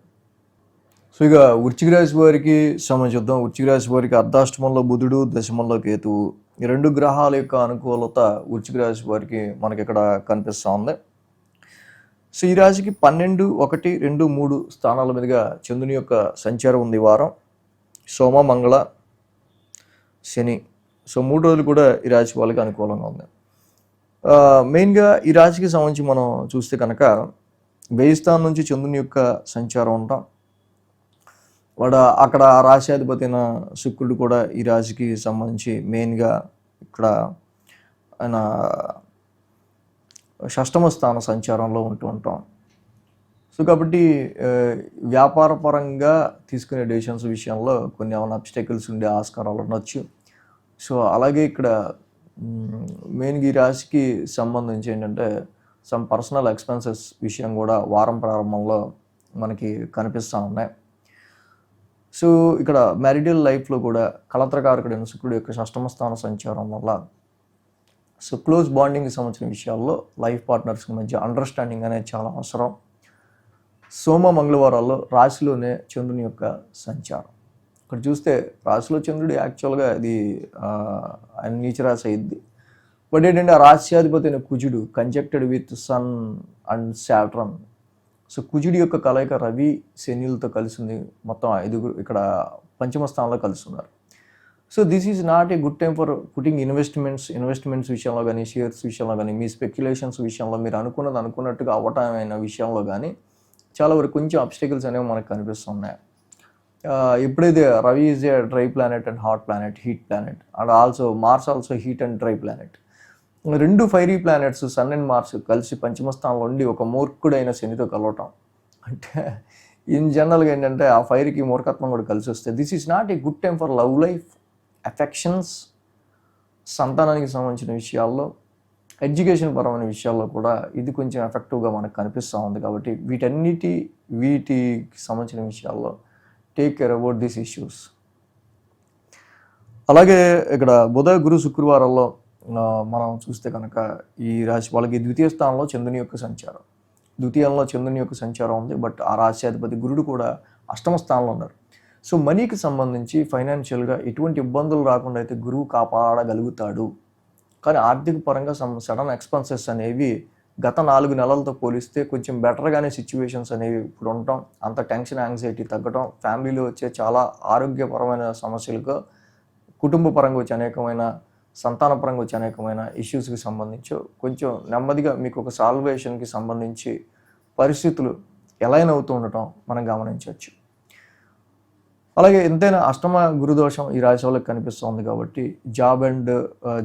సో ఇక వృశ్చిక రాశి వారికి సంబంధించుద్దాం. వృశ్చిక రాశి వారికి అర్ధాష్టమంలో బుధుడు, దశమంలో కేతువు, ఈ 2 గ్రహాల యొక్క అనుకూలత వృశ్చిక రాశి వారికి మనకి ఇక్కడ కనిపిస్తూ ఉంది. సో ఈ రాశికి 12, 1, 2, 3 స్థానాల మీదుగా చంద్రుని యొక్క సంచారం ఉంది ఈ వారం. సోమ, మంగళ, శని. సో 3 రోజులు కూడా ఈ రాశి వాళ్ళకి అనుకూలంగా ఉంది. మెయిన్గా ఈ రాశికి సంబంధించి మనం చూస్తే కనుక 1000 స్థానం నుంచి చంద్రుని యొక్క సంచారం ఉంటాం. అక్కడ రాశ్యాధిపతి అయిన శుక్రుడు కూడా ఈ రాశికి సంబంధించి మెయిన్గా ఇక్కడ ఆయన షష్టమ స్థాన సంచారంలో ఉంటాం. సో కాబట్టి వ్యాపార పరంగా తీసుకునే డెసిషన్స్ విషయంలో కొన్ని ఏమైనా అబ్స్టెకల్స్ ఉండే ఆస్కారాలు ఉండొచ్చు. సో అలాగే ఇక్కడ మెయిన్గా ఈ రాశికి సంబంధించి ఏంటంటే సమ్ పర్సనల్ ఎక్స్పెన్సెస్ విషయం కూడా వారం ప్రారంభంలో మనకి కనిపిస్తూ ఉన్నాయి. సో ఇక్కడ మ్యారిటల్ లైఫ్లో కూడా కళత్రకారకుడైన శుక్రుడు యొక్క షష్టమ స్థాన సంచారం వల్ల సో క్లోజ్ బాండింగ్కి సంబంధించిన విషయాల్లో లైఫ్ పార్ట్నర్స్కి మధ్య అండర్స్టాండింగ్ అనేది చాలా అవసరం. సోమ, మంగళవారాల్లో రాశిలోనే చంద్రుని యొక్క సంచారం. ఇక్కడ చూస్తే రాశిలో చంద్రుడు యాక్చువల్గా అది ఆయన నీచరాశి అయ్యిద్ది. బట్ ఏంటంటే ఆ రాశ్యాధిపతి అయిన కుజుడు conjuncted with sun and Saturn. So కుజుడి యొక్క కలయిక రవి, శనిలతో కలిసి ఉంది. మొత్తం 5 ఇక్కడ పంచమ స్థానంలో కలిసి ఉన్నారు. So this is not a good time for putting investments విషయంలో కానీ, షేర్స్ విషయంలో కానీ, మీ స్పెక్యులేషన్స్ విషయంలో మీరు అనుకున్నట్టుగా అవ్వటమైన విషయంలో కానీ చాలా వరకు కొంచెం అబ్స్టెకల్స్ అనేవి మనకు కనిపిస్తున్నాయి. ఎప్పుడైతే Ravi is a dry planet and hot planet, heat planet, and also Mars also heat and dry planet. 2 fiery planets sun and Mars కలిసి పంచమ స్థానంలో ఉండి ఒక మూర్ఖుడైన శనితో కలవటం అంటే ఇన్ జనరల్గా ఏంటంటే ఆ ఫైర్కి మూర్ఖత్వం కూడా కలిసి వస్తే this is not a good time for love life, affections, సంతానానికి సంబంధించిన విషయాల్లో, ఎడ్యుకేషన్ పరమైన విషయాల్లో కూడా ఇది కొంచెం ఎఫెక్టివ్గా మనకు కనిపిస్తూ ఉంది. కాబట్టి వీటికి సంబంధించిన విషయాల్లో take care about these issues. అలాగే ఇక్కడ బుధ, గురు, శుక్రవారాల్లో మనం చూస్తే కనుక ఈ రాశి వాళ్ళకి ద్వితీయ స్థానంలో చంద్రుని యొక్క సంచారం, ద్వితీయంలో చంద్రుని యొక్క సంచారం ఉంది. బట్ ఆ రాశ్యాధిపతి గురుడు కూడా అష్టమ స్థానంలో ఉన్నారు. సో మనీకి సంబంధించి ఫైనాన్షియల్గా ఎటువంటి ఇబ్బందులు రాకుండా అయితే గురువు కాపాడగలుగుతాడు. కానీ ఆర్థిక పరంగా సడన్ ఎక్స్పెన్సెస్ అనేవి గత 4 నెలలతో పోలిస్తే కొంచెం బెటర్గానే సిచ్యువేషన్స్ అనేవి ఇప్పుడు ఉండటం, అంత టెన్షన్, యాంగ్జైటీ తగ్గటం, ఫ్యామిలీలో వచ్చే చాలా ఆరోగ్యపరమైన సమస్యలకు, కుటుంబ పరంగా వచ్చే అనేకమైన, సంతానపరంగా వచ్చే అనేకమైన ఇష్యూస్కి సంబంధించి కొంచెం నెమ్మదిగా మీకు ఒక సాల్వేషన్కి సంబంధించి పరిస్థితులు ఎలైన్ అవుతూ ఉండటం మనం గమనించవచ్చు. అలాగే ఎంతైనా అష్టమ గురుదోషం ఈ రాశి వాళ్ళకి కనిపిస్తుంది. కాబట్టి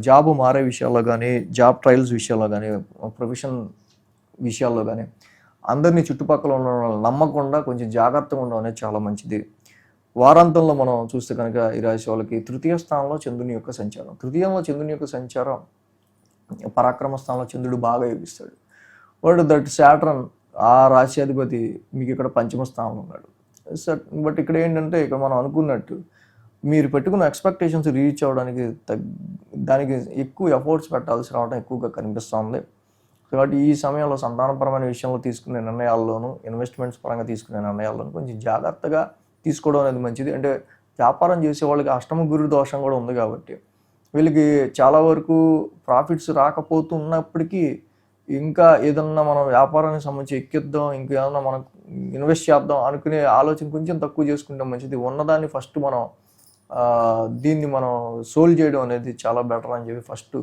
జాబ్ మారే విషయాల్లో కానీ, జాబ్ ట్రయల్స్ విషయాల్లో కానీ, ప్రొఫెషన్ విషయాల్లో కానీ అందరినీ చుట్టుపక్కల ఉన్న వాళ్ళని నమ్మకుండా కొంచెం జాగ్రత్తగా ఉండడం అనేది చాలా మంచిది. వారాంతంలో మనం చూస్తే కనుక ఈ రాశి వాళ్ళకి తృతీయ స్థానంలో చంద్రుని యొక్క సంచారం. తృతీయంలో చంద్రుని యొక్క సంచారం పరాక్రమ స్థానంలో చంద్రుడు బాగా యోగిస్తాడు. వాడు దట్ శాటర్న్ ఆ రాశ్యాధిపతి మీకు ఇక్కడ పంచమ స్థానంలో ఉన్నాడు. బట్ ఇక్కడ ఏంటంటే ఇక్కడ మనం అనుకున్నట్టు మీరు పెట్టుకున్న ఎక్స్పెక్టేషన్స్ రీచ్ అవ్వడానికి దానికి ఎక్కువ ఎఫర్ట్స్ పెట్టాల్సి రావడం ఎక్కువగా కనిపిస్తుంది. కాబట్టి ఈ సమయంలో సంతానపరమైన విషయంలో తీసుకునే నిర్ణయాల్లోనూ ఇన్వెస్ట్మెంట్స్ పరంగా తీసుకునే నిర్ణయాల్లోనూ కొంచెం జాగ్రత్తగా తీసుకోవడం అనేది మంచిది. అంటే వ్యాపారం చేసే వాళ్ళకి అష్టమ గురు దోషం కూడా ఉంది కాబట్టి వీళ్ళకి చాలా వరకు ప్రాఫిట్స్ రాకపోతున్నప్పటికీ ఇంకా ఏదన్నా మనం వ్యాపారానికి సంబంధించి ఎక్కిద్దాం, ఇంకా ఏదన్నా మనం ఇన్వెస్ట్ చేద్దాం అనుకునే ఆలోచన కొంచెం తక్కువ చేసుకుంటే మంచిది. ఉన్నదాన్ని ఫస్ట్ మనం దీన్ని మనం సోల్వ్ చేయడం అనేది చాలా బెటర్ అని చెప్పి ఫస్ట్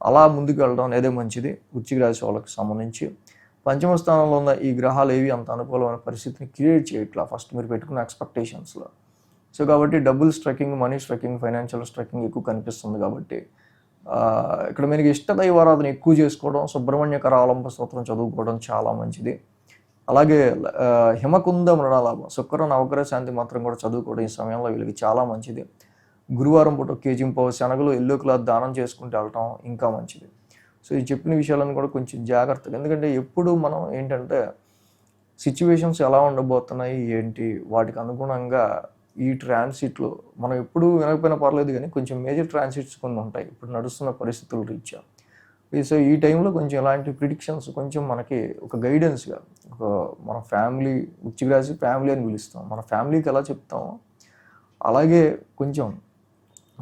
అలా ముందుకు వెళ్ళడం అనేది మంచిది. వృశ్చిక రాశి వాళ్ళకి సంబంధించి పంచమ స్థానంలో ఉన్న ఈ గ్రహాలు ఏవి అంత అనుకూలమైన పరిస్థితిని క్రియేట్ చేయట్లా ఫస్ట్ మీరు పెట్టుకున్న ఎక్స్పెక్టేషన్స్లో. సో కాబట్టి డబుల్ స్ట్రకింగ్, మనీ స్ట్రకింగ్, ఫైనాన్షియల్ స్ట్రకింగ్ ఎక్కువ కనిపిస్తుంది. కాబట్టి ఇక్కడ మీకు ఇష్ట దైవారాధన ఎక్కువ చేసుకోవడం, సుబ్రహ్మణ్యకర అవలంబ స్తోత్రం చదువుకోవడం చాలా మంచిది. అలాగే హిమకుంద మృణాలాభం, శుక్ర నవగ్రహ శాంతి మాత్రం కూడా చదువుకోవడం ఈ సమయంలో వీళ్ళకి చాలా మంచిది. గురువారం పూట కేజింపావు శనగలు ఎల్లో క్లాత్ దానం చేసుకుంటూ వెళ్ళటం ఇంకా మంచిది. సో ఈ చెప్పిన విషయాలను కూడా కొంచెం జాగ్రత్తగా, ఎందుకంటే ఎప్పుడు మనం ఏంటంటే సిచ్యువేషన్స్ ఎలా ఉండబోతున్నాయి ఏంటి వాటికి అనుగుణంగా ఈ ట్రాన్సిట్లో మనం ఎప్పుడు వినకపోయినా పర్లేదు కానీ కొంచెం మేజర్ ట్రాన్సిట్స్ కొన్ని ఉంటాయి ఇప్పుడు నడుస్తున్న పరిస్థితుల రీత్యా. సో ఈ టైంలో కొంచెం ఇలాంటి ప్రిడిక్షన్స్ కొంచెం మనకి ఒక గైడెన్స్గా, ఒక మన ఫ్యామిలీ, వృశ్చిక రాశి ఫ్యామిలీ అని పిలుస్తాం, మన ఫ్యామిలీకి ఎలా చెప్తామో అలాగే కొంచెం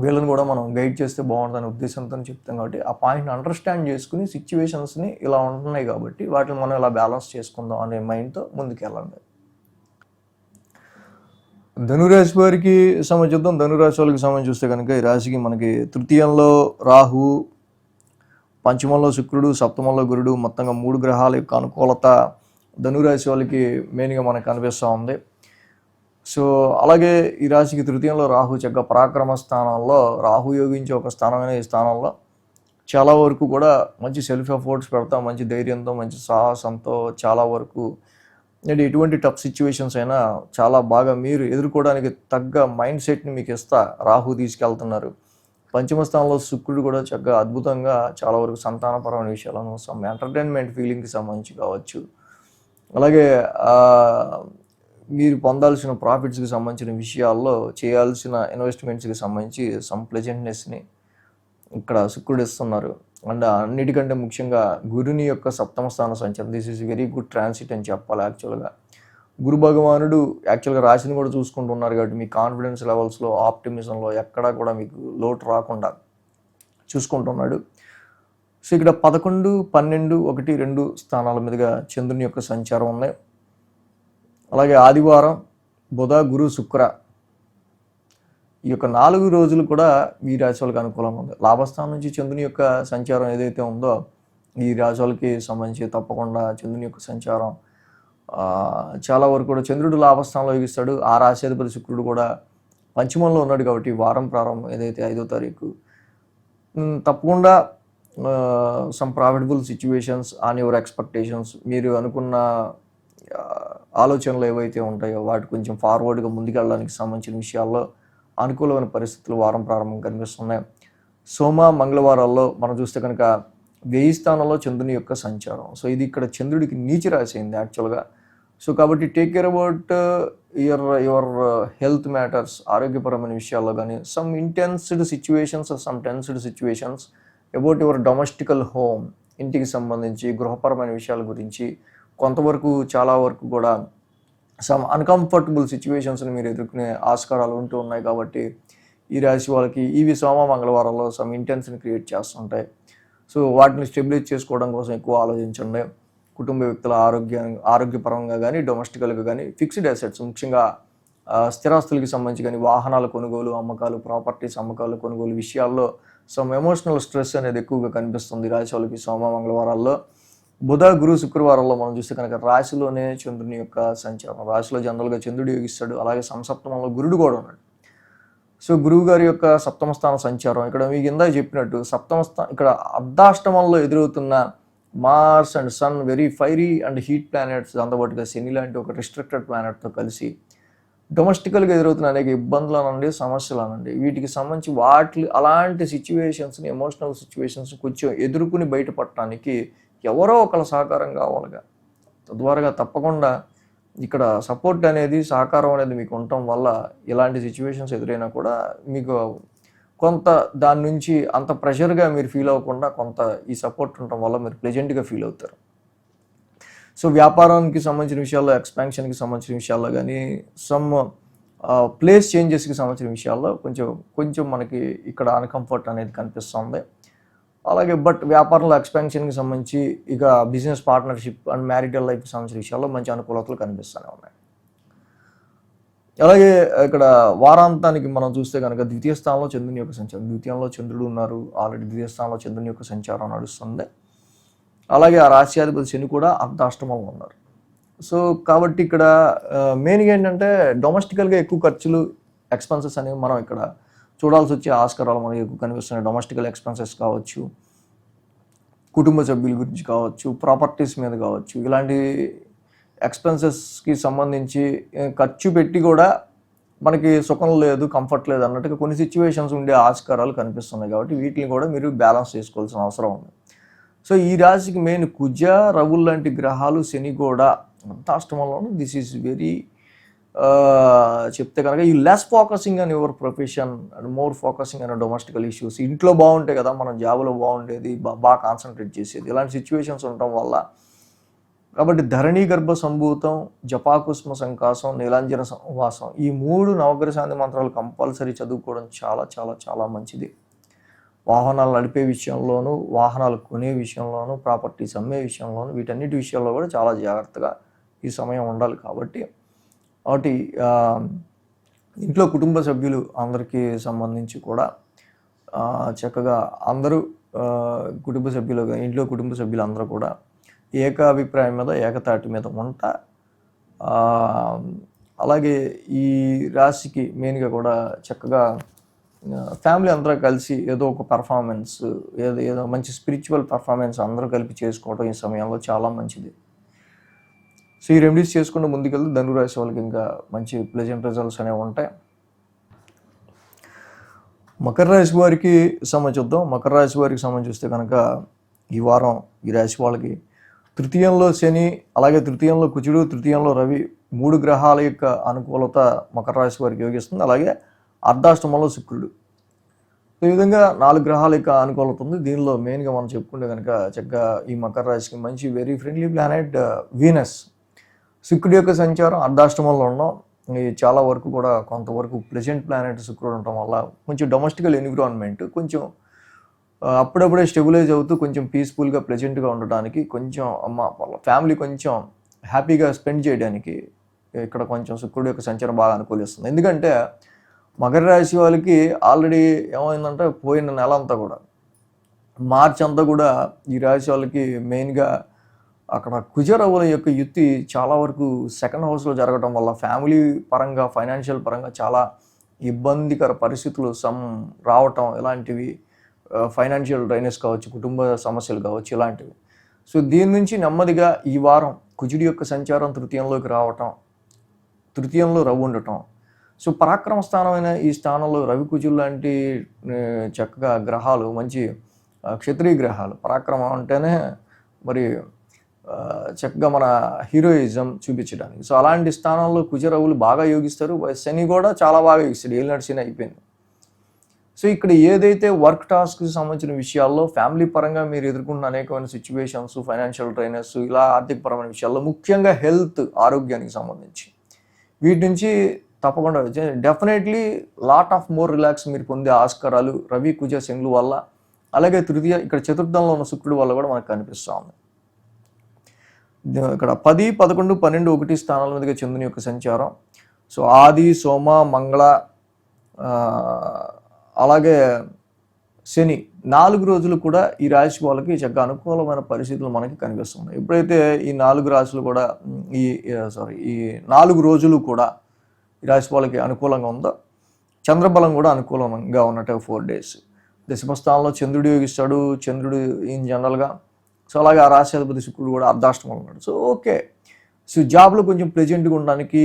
వీళ్ళని కూడా మనం గైడ్ చేస్తే బాగుంటుందనే ఉద్దేశంతో చెప్తాం. కాబట్టి ఆ పాయింట్ని అండర్స్టాండ్ చేసుకుని సిచ్యువేషన్స్ని ఇలా ఉంటున్నాయి కాబట్టి వాటిని మనం ఇలా బ్యాలెన్స్ చేసుకుందాం అనే మైండ్తో ముందుకెళ్ళండి. ధనురాశి వారికి చూద్దాం. ధనురాశి వాళ్ళకి సంబంధించి చూస్తే కనుక ఈ రాశికి మనకి తృతీయంలో రాహు, పంచమంలో శుక్రుడు, సప్తమంలో గురుడు, మొత్తంగా 3 గ్రహాల యొక్క అనుకూలత ధనురాశి వాళ్ళకి మెయిన్గా మనకు కనిపిస్తూ ఉంది. సో అలాగే ఈ రాశికి తృతీయంలో రాహు చక్కగా పరాక్రమ స్థానంలో రాహు యోగించే ఒక స్థానమైన ఈ స్థానంలో చాలా వరకు కూడా మంచి సెల్ఫ్ ఎఫర్ట్స్ పెడతాం, మంచి ధైర్యంతో, మంచి సాహసంతో చాలా వరకు అంటే ఎటువంటి టఫ్ సిచ్యువేషన్స్ అయినా చాలా బాగా మీరు ఎదుర్కోవడానికి తగ్గ మైండ్ సెట్ని మీకు ఇస్తా రాహు తీసుకెళ్తున్నారు. పంచమ స్థానంలో శుక్రుడు కూడా చక్కగా అద్భుతంగా చాలా వరకు సంతానపరమైన విషయాలను, సమ్ ఎంటర్టైన్మెంట్ ఫీలింగ్కి సంబంధించి కావచ్చు, అలాగే మీరు పొందాల్సిన ప్రాఫిట్స్కి సంబంధించిన విషయాల్లో చేయాల్సిన ఇన్వెస్ట్మెంట్స్కి సంబంధించి సమ్ ప్లెజెంట్నెస్ని ఇక్కడ శుక్రుడు ఇస్తున్నారు. అండ్ అన్నిటికంటే ముఖ్యంగా గురుని యొక్క సప్తమ స్థాన సంచారం, this is very good transit అని చెప్పాలి. యాక్చువల్గా గురు భగవానుడు యాక్చువల్గా రాశిని కూడా చూసుకుంటున్నారు కాబట్టి మీ కాన్ఫిడెన్స్ లెవెల్స్లో, ఆప్టిమిజంలో ఎక్కడా కూడా మీకు లోటు రాకుండా చూసుకుంటున్నాడు. సో ఇక్కడ 11, 12, 1, 2 స్థానాల మీదుగా చంద్రుని యొక్క సంచారం ఉన్నాయి. అలాగే ఆదివారం బుధ, గురు, శుక్ర ఈ యొక్క 4 రోజులు కూడా ఈ రాశి వాళ్ళకి అనుకూలంగా ఉంది. లాభస్థానం నుంచి చంద్రుని యొక్క సంచారం ఏదైతే ఉందో ఈ రాశి వాళ్ళకి సంబంధించి తప్పకుండా చంద్రుని యొక్క సంచారం చాలా వరకు కూడా చంద్రుడు లాభస్థానంలో యోగిస్తాడు. ఆ రాశ్యాధిపతి శుక్రుడు కూడా పంచమంలో ఉన్నాడు కాబట్టి వారం ప్రారంభం ఏదైతే 5వ తారీఖు తప్పకుండా some profitable situations on your expectations, మీరు అనుకున్న ఆలోచనలు ఏవైతే ఉంటాయో వాటి కొంచెం ఫార్వర్డ్గా ముందుకెళ్ళడానికి సంబంధించిన విషయాల్లో అనుకూలమైన పరిస్థితులు వారం ప్రారంభం కనిపిస్తున్నాయి. సోమ, మంగళవారాల్లో మనం చూస్తే కనుక 1000 స్థానంలో చంద్రుని యొక్క సంచారం. సో ఇది ఇక్కడ చంద్రుడికి నీచ రాశి అయింది యాక్చువల్గా. సో కాబట్టి take care about your health matters, ఆరోగ్యపరమైన విషయాల్లో కానీ some intensed situations, some tensed situations about your domestical home, ఇంటికి సంబంధించి గృహపరమైన విషయాల గురించి కొంతవరకు చాలా వరకు కూడా సమ్ అన్కంఫర్టబుల్ సిచ్యువేషన్స్ని మీరు ఎదుర్కొనే ఆస్కారాలు ఉంటూ ఉన్నాయి. కాబట్టి ఈ రాశి వాళ్ళకి ఇవి సోమ మంగళవారాల్లో సమ్ ఇంటెన్స్ని క్రియేట్ చేస్తుంటాయి. సో వాటిని స్టెబిలైజ్ చేసుకోవడం కోసం ఎక్కువ ఆలోచించండి. కుటుంబ వ్యక్తుల ఆరోగ్యపరంగా కానీ డొమెస్టికల్గా కానీ ఫిక్స్డ్ అసెట్స్, ముఖ్యంగా స్థిరాస్తులకి సంబంధించి కానీ వాహనాల కొనుగోలు, అమ్మకాలు, ప్రాపర్టీస్ అమ్మకాలు, కొనుగోలు విషయాల్లో సమ్ ఎమోషనల్ స్ట్రెస్ అనేది ఎక్కువగా కనిపిస్తుంది రాశి వాళ్ళకి సోమ మంగళవారాల్లో. బుధ, గురు, శుక్రవారంలో మనం చూస్తే కనుక రాశిలోనే చంద్రుని యొక్క సంచారం, రాశిలో జనరల్గా చంద్రుడు యోగిస్తాడు. అలాగే సంసప్తమంలో గురుడు కూడా ఉన్నాడు. సో గురువు గారి యొక్క సప్తమ స్థాన సంచారం ఇక్కడ మీకు ఇందాక చెప్పినట్టు ఇక్కడ అర్ధాష్టమంలో ఎదురవుతున్న Mars and sun, very fiery and heat planets, దాంతోపాటుగా శని లాంటి ఒక రిస్ట్రిక్టెడ్ ప్లానెట్తో కలిసి డొమెస్టికల్గా ఎదురవుతున్న అనేక ఇబ్బందులు అనండి, సమస్యలు అనండి, వీటికి సంబంధించి అలాంటి సిచ్యువేషన్స్ని, ఎమోషనల్ సిచ్యువేషన్స్ కొంచెం ఎదుర్కొని బయటపడటానికి ఎవరో ఒకళ్ళ సహకారం కావాలిగా. తద్వారాగా తప్పకుండా ఇక్కడ సపోర్ట్ అనేది, సహకారం అనేది మీకు ఉండటం వల్ల ఇలాంటి సిచ్యువేషన్స్ ఎదురైనా కూడా మీకు కొంత దాని నుంచి అంత ప్రెషర్గా మీరు ఫీల్ అవ్వకుండా కొంత ఈ సపోర్ట్ ఉండటం వల్ల మీరు ప్లెజెంట్గా ఫీల్ అవుతారు. సో వ్యాపారానికి సంబంధించిన విషయాల్లో, ఎక్స్పాన్షన్కి సంబంధించిన విషయాల్లో కానీ, సమ్ ప్లేస్ చేంజెస్కి సంబంధించిన విషయాల్లో కొంచెం మనకి ఇక్కడ అన్కంఫర్ట్ అనేది కనిపిస్తుంది. అలాగే బట్ వ్యాపారంలో ఎక్స్పాన్షన్కి సంబంధించి ఇక బిజినెస్ పార్ట్నర్షిప్ అండ్ మ్యారిటల్ లైఫ్కి సంబంధించిన విషయాల్లో మంచి అనుకూలతలు కనిపిస్తూనే ఉన్నాయి. అలాగే ఇక్కడ వారాంతానికి మనం చూస్తే కనుక ద్వితీయ స్థానంలో చంద్రుని యొక్క సంచారం, ద్వితీయంలో చంద్రుడు ఉన్నారు, ఆల్రెడీ ద్వితీయ స్థానంలో చంద్రుని యొక్క సంచారం నడుస్తుంది. అలాగే ఆ రాశ్యాధిపతి శని కూడా అర్ధాష్టమంలో ఉన్నారు. సో కాబట్టి ఇక్కడ మెయిన్గా ఏంటంటే డొమెస్టికల్గా ఎక్కువ ఖర్చులు, ఎక్స్పెన్సెస్ అనేవి మనం ఇక్కడ చూడాల్సి వచ్చే ఆస్కారాలు మనకి ఎక్కువ కనిపిస్తున్నాయి. డొమెస్టికల్ ఎక్స్పెన్సెస్ కావచ్చు, కుటుంబ సభ్యుల గురించి కావచ్చు, ప్రాపర్టీస్ మీద కావచ్చు, ఇలాంటి ఎక్స్పెన్సెస్కి సంబంధించి ఖర్చు పెట్టి కూడా మనకి సుఖం లేదు, కంఫర్ట్ లేదు అన్నట్టుగా కొన్ని సిచ్యువేషన్స్ ఉండే ఆస్కారాలు కనిపిస్తున్నాయి. కాబట్టి వీటిని కూడా మీరు బ్యాలెన్స్ చేసుకోవాల్సిన అవసరం ఉంది. సో ఈ రాశికి మెయిన్ కుజ, రవులు లాంటి గ్రహాలు, శని కూడా అర్ధాష్టమంలోనూ. దిస్ ఈజ్ వెరీ చెప్తే కనుక you less focusing on your profession and more focusing on domestical issues. ఇంట్లో బాగుంటే కదా మనం జాబ్లో బాగుండేది, బాగా కాన్సన్ట్రేట్ చేసేది. ఇలాంటి సిచ్యువేషన్స్ ఉండటం వల్ల కాబట్టి ధరణి గర్భ సంభూతం, జపాకుస్మ సంకాసం, నీలాంజన సంవాసం, ఈ 3 నవగ్రహ శాంతి మంత్రాలు కంపల్సరీ చదువుకోవడం చాలా చాలా చాలా మంచిది. వాహనాలు నడిపే విషయంలోనూ, వాహనాలు కొనే విషయంలోనూ, ప్రాపర్టీస్ అమ్మే విషయంలోనూ, వీటన్నిటి విషయాల్లో కూడా చాలా జాగ్రత్తగా ఈ సమయం ఉండాలి. కాబట్టి ఇంట్లో కుటుంబ సభ్యులు అందరికీ సంబంధించి కూడా చక్కగా అందరూ ఇంట్లో కుటుంబ సభ్యులు అందరూ కూడా ఏకాభిప్రాయం మీద, ఏకతాటి మీద ఉంటా. అలాగే ఈ రాశికి మెయిన్గా కూడా చక్కగా ఫ్యామిలీ అందరూ కలిసి ఏదో ఒక పర్ఫార్మెన్స్, ఏదో మంచి స్పిరిచువల్ పర్ఫార్మెన్స్ అందరూ కలిపి చేసుకోవడం ఈ సమయంలో చాలా మంచిది. సో ఈ రెమెడీస్ చేసుకుంటూ ముందుకెళ్తే ధనురాశి వాళ్ళకి ఇంకా మంచి ప్లెజెంట్ రిజల్ట్స్ అనేవి ఉంటాయి. మకర రాశి వారికి చూద్దాం. మకర రాశి వారికి చూస్తే కనుక ఈ వారం ఈ రాశి వాళ్ళకి తృతీయంలో శని, అలాగే తృతీయంలో కుజుడు, తృతీయంలో రవి, 3 గ్రహాల యొక్క అనుకూలత మకర రాశి వారికి యోగిస్తుంది. అలాగే అర్ధాష్టమంలో శుక్రుడు. ఈ విధంగా 4 గ్రహాల యొక్క అనుకూలత ఉంది. దీనిలో మెయిన్గా మనం చెప్పుకుంటే కనుక చక్కగా ఈ మకర రాశికి మంచి వెరీ ఫ్రెండ్లీ ప్లానెట్ వీనస్. శుక్రుడి యొక్క సంచారం అర్ధాష్టమంలో ఉండడం, చాలా వరకు కూడా కొంతవరకు ప్లెజెంట్ ప్లానెట్ శుక్రుడు ఉండటం వల్ల కొంచెం డొమెస్టికల్ ఎన్విరాన్మెంట్ కొంచెం అప్పుడప్పుడే స్టెబిలైజ్ అవుతూ కొంచెం పీస్ఫుల్గా, ప్లెజెంట్గా ఉండడానికి, కొంచెం వాళ్ళ ఫ్యామిలీ కొంచెం హ్యాపీగా స్పెండ్ చేయడానికి ఇక్కడ కొంచెం శుక్రుడి యొక్క సంచారం బాగా అనుకూలిస్తుంది. ఎందుకంటే మకర రాశి వాళ్ళకి ఆల్రెడీ ఏమైందంటే పోయిన నెల అంతా కూడా, మార్చ్ అంతా కూడా ఈ రాశి వాళ్ళకి మెయిన్గా అక్కడ కుజరవుల యొక్క యుద్ధి చాలా వరకు సెకండ్ హౌస్లో జరగడం వల్ల ఫ్యామిలీ పరంగా, ఫైనాన్షియల్ పరంగా చాలా ఇబ్బందికర పరిస్థితులు రావటం, ఇలాంటివి ఫైనాన్షియల్ డ్రైనెస్ కావచ్చు, కుటుంబ సమస్యలు కావచ్చు, ఇలాంటివి. సో దీని నుంచి నెమ్మదిగా ఈ వారం కుజుడి యొక్క సంచారం తృతీయంలోకి రావటం, తృతీయంలో రవి ఉండటం, సో పరాక్రమ స్థానమైన ఈ స్థానంలో రవి, కుజుడు లాంటి చక్కగా గ్రహాలు మంచి క్షత్రియ గ్రహాలు. పరాక్రమం అంటేనే మరి చక్కగా మన హీరోయిజం చూపించడానికి. సో అలాంటి స్థానంలో కుజరవులు బాగా యోగిస్తారు. శని కూడా చాలా బాగా యోగిస్తాడు, ఏలినాటి శని అయిపోయింది. సో ఇక్కడ ఏదైతే వర్క్ టాస్క్కి సంబంధించిన విషయాల్లో ఫ్యామిలీ పరంగా మీరు ఎదుర్కొన్న అనేకమైన సిచ్యువేషన్స్, ఫైనాన్షియల్ డ్రైనెస్, ఇలా ఆర్థికపరమైన విషయాల్లో, ముఖ్యంగా హెల్త్, ఆరోగ్యానికి సంబంధించి వీటి నుంచి తప్పకుండా definitely lot of more relax మీరు పొందే ఆస్కారాలు రవి, కుజ, శనుల వల్ల, అలాగే ఇక్కడ చతుర్థంలో ఉన్న శుక్రుడి వల్ల కూడా మనకు కనిపిస్తూ ఉంది. ఇక్కడ 10, 11, 12, 1 స్థానాల మీదుగా చంద్రుని యొక్క సంచారం. సో ఆది, సోమ, మంగళ, అలాగే శని 4 రోజులు కూడా ఈ రాశి వాళ్ళకి చక్కగా అనుకూలమైన పరిస్థితులు మనకి కనిపిస్తున్నాయి. ఎప్పుడైతే ఈ 4 రాశులు కూడా ఈ 4 రోజులు కూడా ఈ రాశి వాళ్ళకి అనుకూలంగా ఉందో, చంద్రబలం కూడా అనుకూలంగా ఉన్నట్టు 4 days. దశమస్థానంలో చంద్రుడు యోగిస్తాడు. చంద్రుడు ఇన్ జనరల్గా, సో అలాగే ఆ రాశి అధిపతి శుక్రుడు కూడా అర్ధాష్టమంలో ఉన్నాడు. సో ఓకే, సో జాబ్లో కొంచెం ప్లెజెంట్గా ఉండడానికి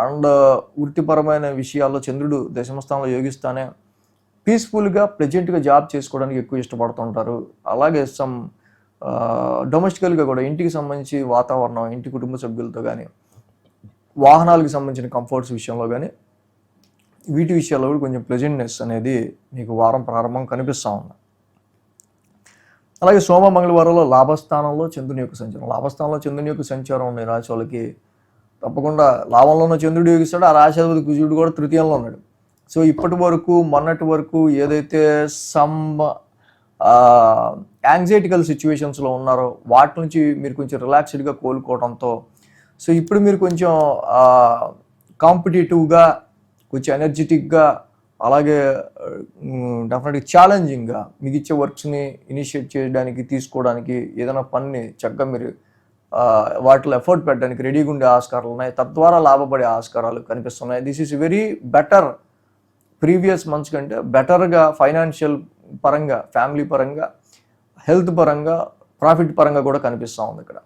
అండ్ వృత్తిపరమైన విషయాల్లో చంద్రుడు దశమ స్థానంలో యోగిస్తానే పీస్ఫుల్గా ప్లెజెంట్గా జాబ్ చేసుకోవడానికి ఎక్కువ ఇష్టపడుతుంటారు. అలాగే సమ్ డొమెస్టికల్గా కూడా ఇంటికి సంబంధించి వాతావరణం, ఇంటి కుటుంబ సభ్యులతో కానీ, వాహనాలకు సంబంధించిన కంఫర్ట్స్ విషయంలో కానీ, వీటి విషయాల్లో కూడా కొంచెం ప్లెజెంట్నెస్ అనేది మీకు వారం ప్రారంభం కనిపిస్తూ ఉంది. అలాగే సోమ మంగళవారంలో లాభస్థానంలో చంద్రుని యొక్క సంచారం. లాభస్థానంలో చంద్రుని యొక్క సంచారం ఉన్న రాశి వాళ్ళకి తప్పకుండా లాభంలో ఉన్న చంద్రుడు యోగిస్తాడు. ఆ రాశాధిపతి కుజుడు కూడా తృతీయంలో ఉన్నాడు. సో ఇప్పటి వరకు మొన్నటి వరకు ఏదైతే సమ్ యాంగ్జైటికల్ సిచ్యువేషన్స్లో ఉన్నారో వాటి నుంచి మీరు కొంచెం రిలాక్స్డ్గా కోలుకోవడంతో సో ఇప్పుడు మీరు కొంచెం కాంపిటేటివ్గా, కొంచెం ఎనర్జెటిక్గా, అలాగే డెఫినెట్గా ఛాలెంజింగ్గా మీకు ఇచ్చే వర్క్స్ని ఇనిషియేట్ చేయడానికి, తీసుకోవడానికి, ఏదైనా పనిని చక్కగా మీరు వాటిలో ఎఫర్ట్ పెట్టడానికి రెడీగా ఉండే ఆస్కారాలు ఉన్నాయి. తద్వారా లాభపడే ఆస్కారాలు కనిపిస్తున్నాయి. This is very better, previous months కంటే బెటర్గా ఫైనాన్షియల్ పరంగా, ఫ్యామిలీ పరంగా, హెల్త్ పరంగా, ప్రాఫిట్ పరంగా కూడా కనిపిస్తూ ఉంది. ఇక్కడ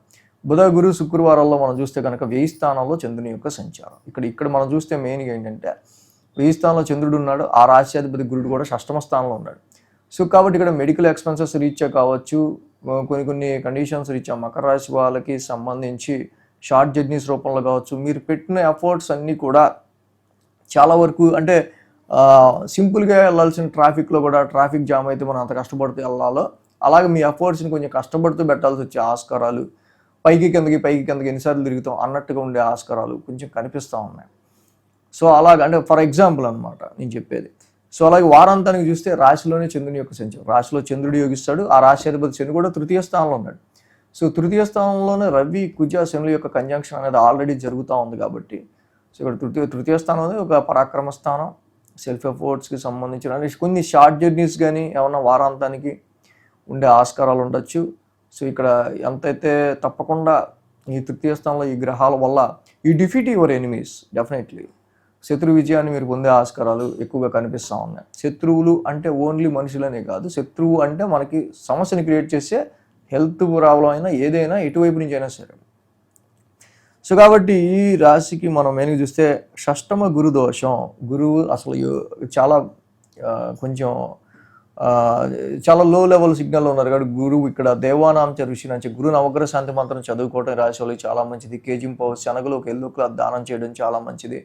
బుధ గురు శుక్రవారాల్లో మనం చూస్తే కనుక 1000 స్థానంలో చంద్రుని యొక్క సంచారం. ఇక్కడ మనం చూస్తే మెయిన్గా ఏంటంటే 1000 స్థానంలో చంద్రుడు ఉన్నాడు. ఆ రాశ్యాధిపతి గురుడు కూడా 6వ స్థానంలో ఉన్నాడు. సో కాబట్టి ఇక్కడ మెడికల్ ఎక్స్పెన్సెస్ రీత్యా కావచ్చు, కొన్ని కండిషన్స్ రీత్యా మకర రాశి వాళ్ళకి సంబంధించి షార్ట్ జర్నీస్ రూపంలో కావచ్చు, మీరు పెట్టిన ఎఫర్ట్స్ అన్నీ కూడా చాలా వరకు అంటే సింపుల్గా వెళ్ళాల్సిన ట్రాఫిక్లో కూడా ట్రాఫిక్ జామ్ అయితే మనం అంత కష్టపడుతూ వెళ్ళాలో అలాగే మీ ఎఫర్ట్స్ని కొంచెం కష్టపడుతూ పెట్టాల్సి వచ్చే ఆస్కారాలు, పైకి కిందకి ఎన్నిసార్లు తిరుగుతాం అన్నట్టుగా ఉండే ఆస్కారాలు కొంచెం కనిపిస్తూ ఉన్నాయి. సో అలాగ అంటే ఫర్ ఎగ్జాంపుల్ అనమాట నేను చెప్పేది. సో అలాగే వారాంతానికి చూస్తే రాశిలోనే చంద్రుని యొక్క సంచారం. రాశిలో చంద్రుడు యోగిస్తాడు. ఆ రాశ్యాధిపతి శని కూడా 3వ స్థానంలో ఉన్నాడు. సో 3వ స్థానంలోనే రవి, కుజ, శనుల యొక్క కంజంక్షన్ అనేది ఆల్రెడీ జరుగుతూ ఉంది కాబట్టి సో ఇక్కడ తృతీయ స్థానం అనేది ఒక పరాక్రమ స్థానం, సెల్ఫ్ ఎఫర్ట్స్కి సంబంధించిన కొన్ని షార్ట్ జర్నీస్ కానీ ఏమన్నా వారాంతానికి ఉండే ఆస్కారాలు ఉండొచ్చు. సో ఇక్కడ ఎంతైతే తప్పకుండా ఈ 3వ స్థానంలో ఈ గ్రహాల వల్ల ఈ డిఫీట్ యువర్ ఎనిమీస్, డెఫినెట్లీ శత్రు విజయాన్ని మీరు పొందే ఆస్కారాలు ఎక్కువగా కనిపిస్తూ ఉన్నాయి. శత్రువులు అంటే ఓన్లీ మనుషులనే కాదు, శత్రువు అంటే మనకి సమస్యని క్రియేట్ చేసే హెల్త్ ప్రాబ్లం అయినా ఏదైనా ఎటువైపు నుంచి అయినా సరే. సో కాబట్టి ఈ రాశికి మనం మెయిన్గా చూస్తే 6వ గురు దోషం. గురువు అసలు కొంచెం చాలా లో లెవెల్ సిగ్నల్లో ఉన్నారు కాబట్టి గురువు ఇక్కడ దేవానాంచ ఋషి నుంచి గురు నవగ్రహ శాంతి మంత్రం చదువుకోవటం రాశి వాళ్ళకి చాలా మంచిది. కేజింపవ శనగలు ఒక ఎల్లో క్లాత్ దానం చేయడం చాలా మంచిది.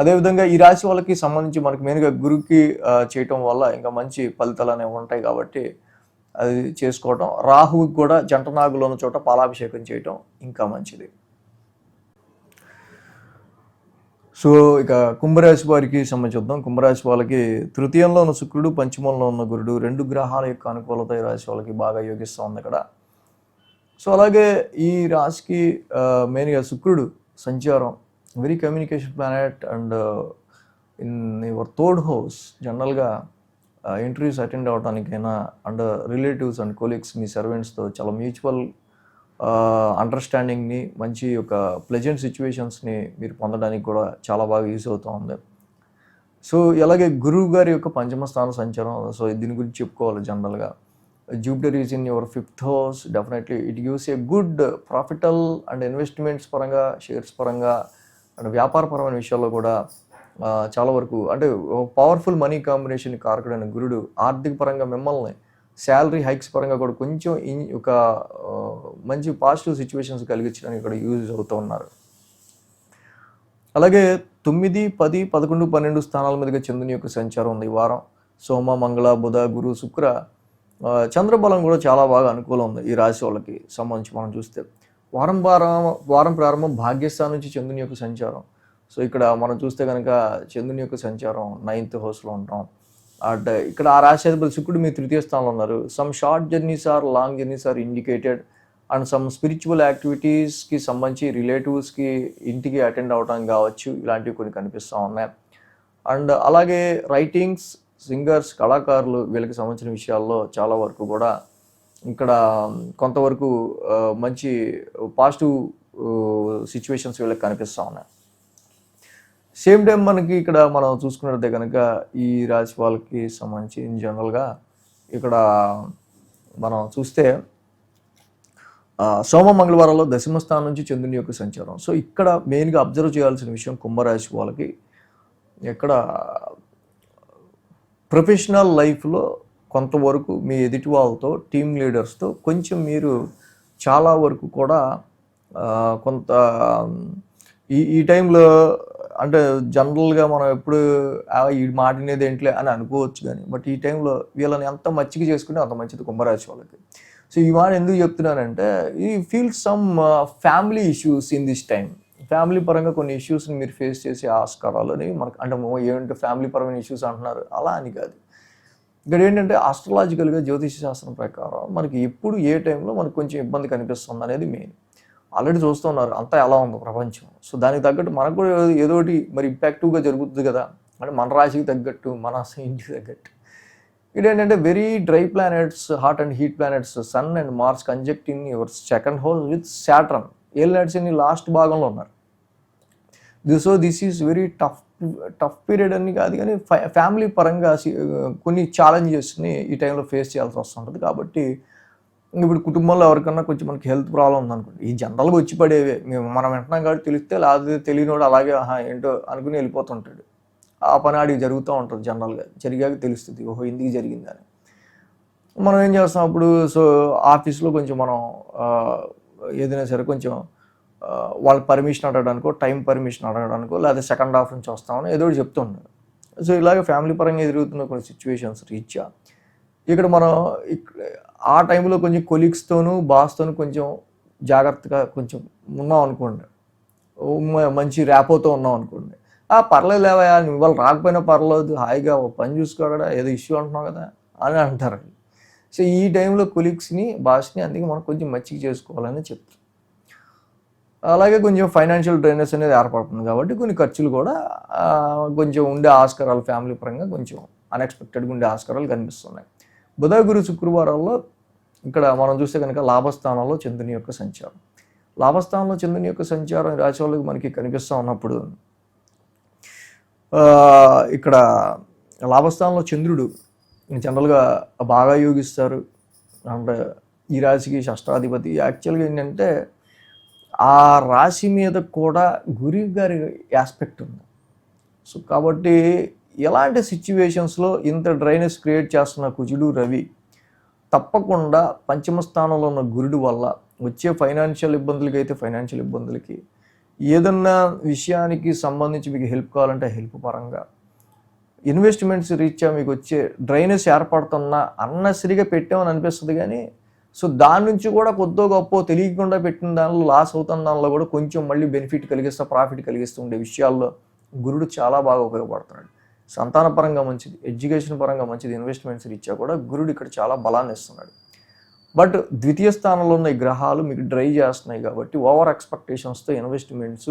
అదేవిధంగా ఈ రాశి వాళ్ళకి సంబంధించి మనకి మెయిన్గా గురుకి చేయటం వల్ల ఇంకా మంచి ఫలితాలు అనేవి ఉంటాయి కాబట్టి అది చేసుకోవటం. రాహువుకి కూడా జంట నాగులు ఉన్న చోట పాలాభిషేకం చేయటం ఇంకా మంచిది. సో ఇక కుంభరాశి వారికి సంబంధించి చూద్దాం. కుంభరాశి వాళ్ళకి తృతీయంలో ఉన్న శుక్రుడు, పంచమంలో ఉన్న గురుడు, 2 గ్రహాల యొక్క అనుకూలత ఈ రాశి వాళ్ళకి బాగా యోగిస్తూ ఉంది ఇక్కడ. సో అలాగే ఈ రాశికి మెయిన్గా శుక్రుడు సంచారం very communication planet and in your third house. జనరల్గా ఇంటర్వ్యూస్ అటెండ్ అవ్వడానికైనా అండ్ రిలేటివ్స్ అండ్ కొలీగ్స్, మీ సర్వెంట్స్తో చాలా మ్యూచువల్ అండర్స్టాండింగ్ని, మంచి ఒక ప్లెజెంట్ సిచ్యువేషన్స్ని మీరు పొందడానికి కూడా చాలా బాగా యూజ్ అవుతూ ఉంది. సో అలాగే గురువు గారి యొక్క 5వ స్థాన సంచారం. సో దీని గురించి చెప్పుకోవాలి. జనరల్గా Jupiter is in your 5th house. Definitely it gives a good profitable and investments పరంగా, షేర్స్ పరంగా అండ్ వ్యాపారపరమైన విషయాల్లో కూడా చాలా వరకు అంటే పవర్ఫుల్ మనీ కాంబినేషన్ కారకుడైన గురుడు ఆర్థిక పరంగా మిమ్మల్ని శాలరీ హైక్స్ పరంగా కూడా కొంచెం ఒక మంచి పాజిటివ్ సిచ్యువేషన్స్ కలిగించడానికి ఇక్కడ యూజ్ అవుతూ ఉన్నారు. అలాగే 9, 10, 11, 12 స్థానాల మీదుగా చంద్రుని యొక్క సంచారం ఉంది ఈ వారం. సోమ, మంగళ, బుధ, గురు, శుక్ర, చంద్రబలం కూడా చాలా బాగా అనుకూలం ఉంది ఈ రాశి వాళ్ళకి సంబంధించి మనం చూస్తే. వారం ప్రారంభం భాగ్యస్థానం నుంచి చంద్రుని యొక్క సంచారం. సో ఇక్కడ మనం చూస్తే కనుక చంద్రుని యొక్క సంచారం 9th హౌస్లో ఉంటాం. అండ్ ఇక్కడ ఆ రాశ్యాధిపతి శుక్రుడు మీ 3వ స్థానంలో ఉన్నారు. Some short journeys or long journeys are indicated and some spiritual యాక్టివిటీస్కి సంబంధించి రిలేటివ్స్కి ఇంటికి అటెండ్ అవ్వడానికి కావచ్చు, ఇలాంటివి కొన్ని కనిపిస్తూ ఉన్నాయి. అండ్ అలాగే రైటింగ్స్, సింగర్స్, కళాకారులు వీళ్ళకి సంబంధించిన విషయాల్లో చాలా వరకు కూడా ఇక్కడ కొంతవరకు మంచి పాజిటివ్ సిచ్యువేషన్స్ వీళ్ళకి కనిపిస్తూ ఉన్నాయి. సేమ్ టైం మనకి ఇక్కడ మనం చూసుకున్నట్లయితే కనుక ఈ రాశి వాళ్ళకి సంబంధించి జనరల్గా ఇక్కడ మనం చూస్తే సోమ మంగళవారాల్లో దశమ స్థానం నుంచి చంద్రుని యొక్క సంచారం. సో ఇక్కడ మెయిన్గా అబ్జర్వ్ చేయాల్సిన విషయం కుంభరాశి వాళ్ళకి, ఇక్కడ ప్రొఫెషనల్ లైఫ్లో కొంతవరకు మీ ఎదుటి వాళ్ళతో, టీమ్ లీడర్స్తో కొంచెం మీరు చాలా వరకు కూడా కొంత ఈ టైంలో అంటే జనరల్గా మనం ఎప్పుడు ఈ మాట అనేది ఏంటిలే అని అనుకోవచ్చు, కానీ బట్ ఈ టైంలో వీళ్ళని ఎంత మచ్చిక చేసుకుంటే అంత మంచిది కుంభరాశి వాళ్ళకి. సో ఈ మాట ఎందుకు చెప్తున్నానంటే, ఈ feel some family issues in this time. Family పరంగా కొన్ని ఇష్యూస్ని మీరు ఫేస్ చేసే ఆస్కారాలు అనేవి మనకు, అంటే ఏంటంటే ఫ్యామిలీ పరమైన ఇష్యూస్ అంటున్నారు అలా అని కాదు. ఇక్కడ ఏంటంటే ఆస్ట్రాలజికల్గా జ్యోతిష శాస్త్రం ప్రకారం మనకి ఎప్పుడు ఏ టైంలో మనకు కొంచెం ఇబ్బంది కనిపిస్తుంది అనేది మెయిన్. ఆల్రెడీ చూస్తున్నారు అంతా ఎలా ఉందో ప్రపంచం. సో దానికి తగ్గట్టు మనకు కూడా ఏదో ఒకటి మరి ఇంపాక్టివ్గా జరుగుతుంది కదా, అంటే మన రాశికి తగ్గట్టు, మన ఇంటికి తగ్గట్టు. ఇదేంటంటే very dry planets, hot and heat planets, sun and Mars conjunct in your second house with Saturn. ఏలినాడ్స్ ఇన్ లాస్ట్ భాగంలో ఉన్నారు. So this is very tough period అని కాదు, కానీ ఫ్యామిలీ పరంగా కొన్ని ఛాలెంజెస్ని ఈ టైంలో ఫేస్ చేయాల్సి వస్తుంటుంది. కాబట్టి ఇప్పుడు కుటుంబంలో ఎవరికన్నా కొంచెం మనకి హెల్త్ ప్రాబ్లం ఉందనుకోండి, ఈ జనరల్గా వచ్చి పడేవే, మనం వింటున్నాం కాబట్టి తెలిస్తే, లేకపోతే తెలియనివాడు అలాగే ఏంటో అనుకుని వెళ్ళిపోతుంటాడు. ఆ పని ఆడికి జరుగుతూ ఉంటుంది జనరల్గా, జరిగాక తెలుస్తుంది ఓహో ఎందుకు జరిగిందని. మనం ఏం చేస్తాం అప్పుడు, సో ఆఫీస్లో కొంచెం మనం ఏదైనా సరే కొంచెం వాళ్ళకి పర్మిషన్ అడగడానికో, టైం పర్మిషన్ అడగడానికో, లేదా సెకండ్ హాఫ్ నుంచి వస్తామని ఏదో ఒకటి చెప్తూ ఉంటాడు. సో ఇలాగ ఫ్యామిలీ పరంగా ఎదురుగుతున్న కొన్ని సిచ్యువేషన్స్ రీత్యా ఇక్కడ మనం ఆ టైంలో కొంచెం కొలీగ్స్తోనూ, బాస్తోనూ కొంచెం జాగ్రత్తగా కొంచెం ఉన్నాం అనుకోండి, మంచి ర్యాపోతో ఉన్నాం అనుకోండి, పర్లేదు లేవా నువ్వు ఇవాళ రాకపోయినా పర్లేదు, హాయిగా పని చూసుకోగడా, ఏదో ఇష్యూ అంటున్నావు కదా అని అంటారు. సో ఈ టైంలో కొలీగ్స్ని, బాస్ని అందుకే మనం కొంచెం మచ్చిక చేసుకోవాలని చెప్తారు. అలాగే కొంచెం ఫైనాన్షియల్ డ్రైనెస్ అనేది ఏర్పడుతుంది కాబట్టి కొన్ని ఖర్చులు కూడా కొంచెం ఉండే ఆస్కారాలు ఫ్యామిలీ పరంగా కొంచెం అన్ఎక్స్పెక్టెడ్గా ఉండే ఆస్కారాలు కనిపిస్తున్నాయి. బుధ, గురు, శుక్రవారాల్లో ఇక్కడ మనం చూస్తే కనుక లాభస్థానంలో చంద్రుని యొక్క సంచారం. లాభస్థానంలో చంద్రుని యొక్క సంచారం రాశి వాళ్ళకి మనకి కనిపిస్తూ ఉన్నప్పుడు, ఇక్కడ లాభస్థానంలో చంద్రుడు జనరల్గా బాగా యోగిస్తారు. అంటే ఈ రాశికి షష్టాధిపతి. యాక్చువల్గా ఏంటంటే ఆ రాశి మీద కూడా గురు గారి ఆస్పెక్ట్ ఉంది. సో కాబట్టి ఎలాంటి సిచ్యువేషన్స్లో ఇంత డ్రైనెస్ క్రియేట్ చేస్తున్న కుజుడు, రవి తప్పకుండా పంచమ స్థానంలో ఉన్న గురుడు వల్ల వచ్చే ఫైనాన్షియల్ ఇబ్బందులకి అయితే ఫైనాన్షియల్ ఇబ్బందులకి, ఏదన్నా విషయానికి సంబంధించి మీకు హెల్ప్ కావాలంటే హెల్ప్ పరంగా, ఇన్వెస్ట్మెంట్స్ రీత్యా మీకు వచ్చే డ్రైనెస్ ఏర్పడుతున్నా అన్నసరిగా పెట్టామని అనిపిస్తుంది, కానీ సో దాని నుంచి కూడా కొద్దో గొప్ప తెలియకుండా పెట్టిన దానిలో లాస్ అవుతున్న దానిలో కూడా కొంచెం మళ్ళీ బెనిఫిట్ కలిగిస్తా, ప్రాఫిట్ కలిగిస్తూ ఉండే విషయాల్లో గురుడు చాలా బాగా ఉపయోగపడుతున్నాడు. సంతాన పరంగా మంచిది, ఎడ్యుకేషన్ పరంగా మంచిది, ఇన్వెస్ట్మెంట్స్ రీత్యా కూడా గురుడు ఇక్కడ చాలా బలాన్ని ఇస్తున్నాడు. బట్ ద్వితీయ స్థానంలో ఉన్న ఈ గ్రహాలు మీకు డ్రై చేస్తున్నాయి కాబట్టి ఓవర్ ఎక్స్పెక్టేషన్స్తో ఇన్వెస్ట్మెంట్స్,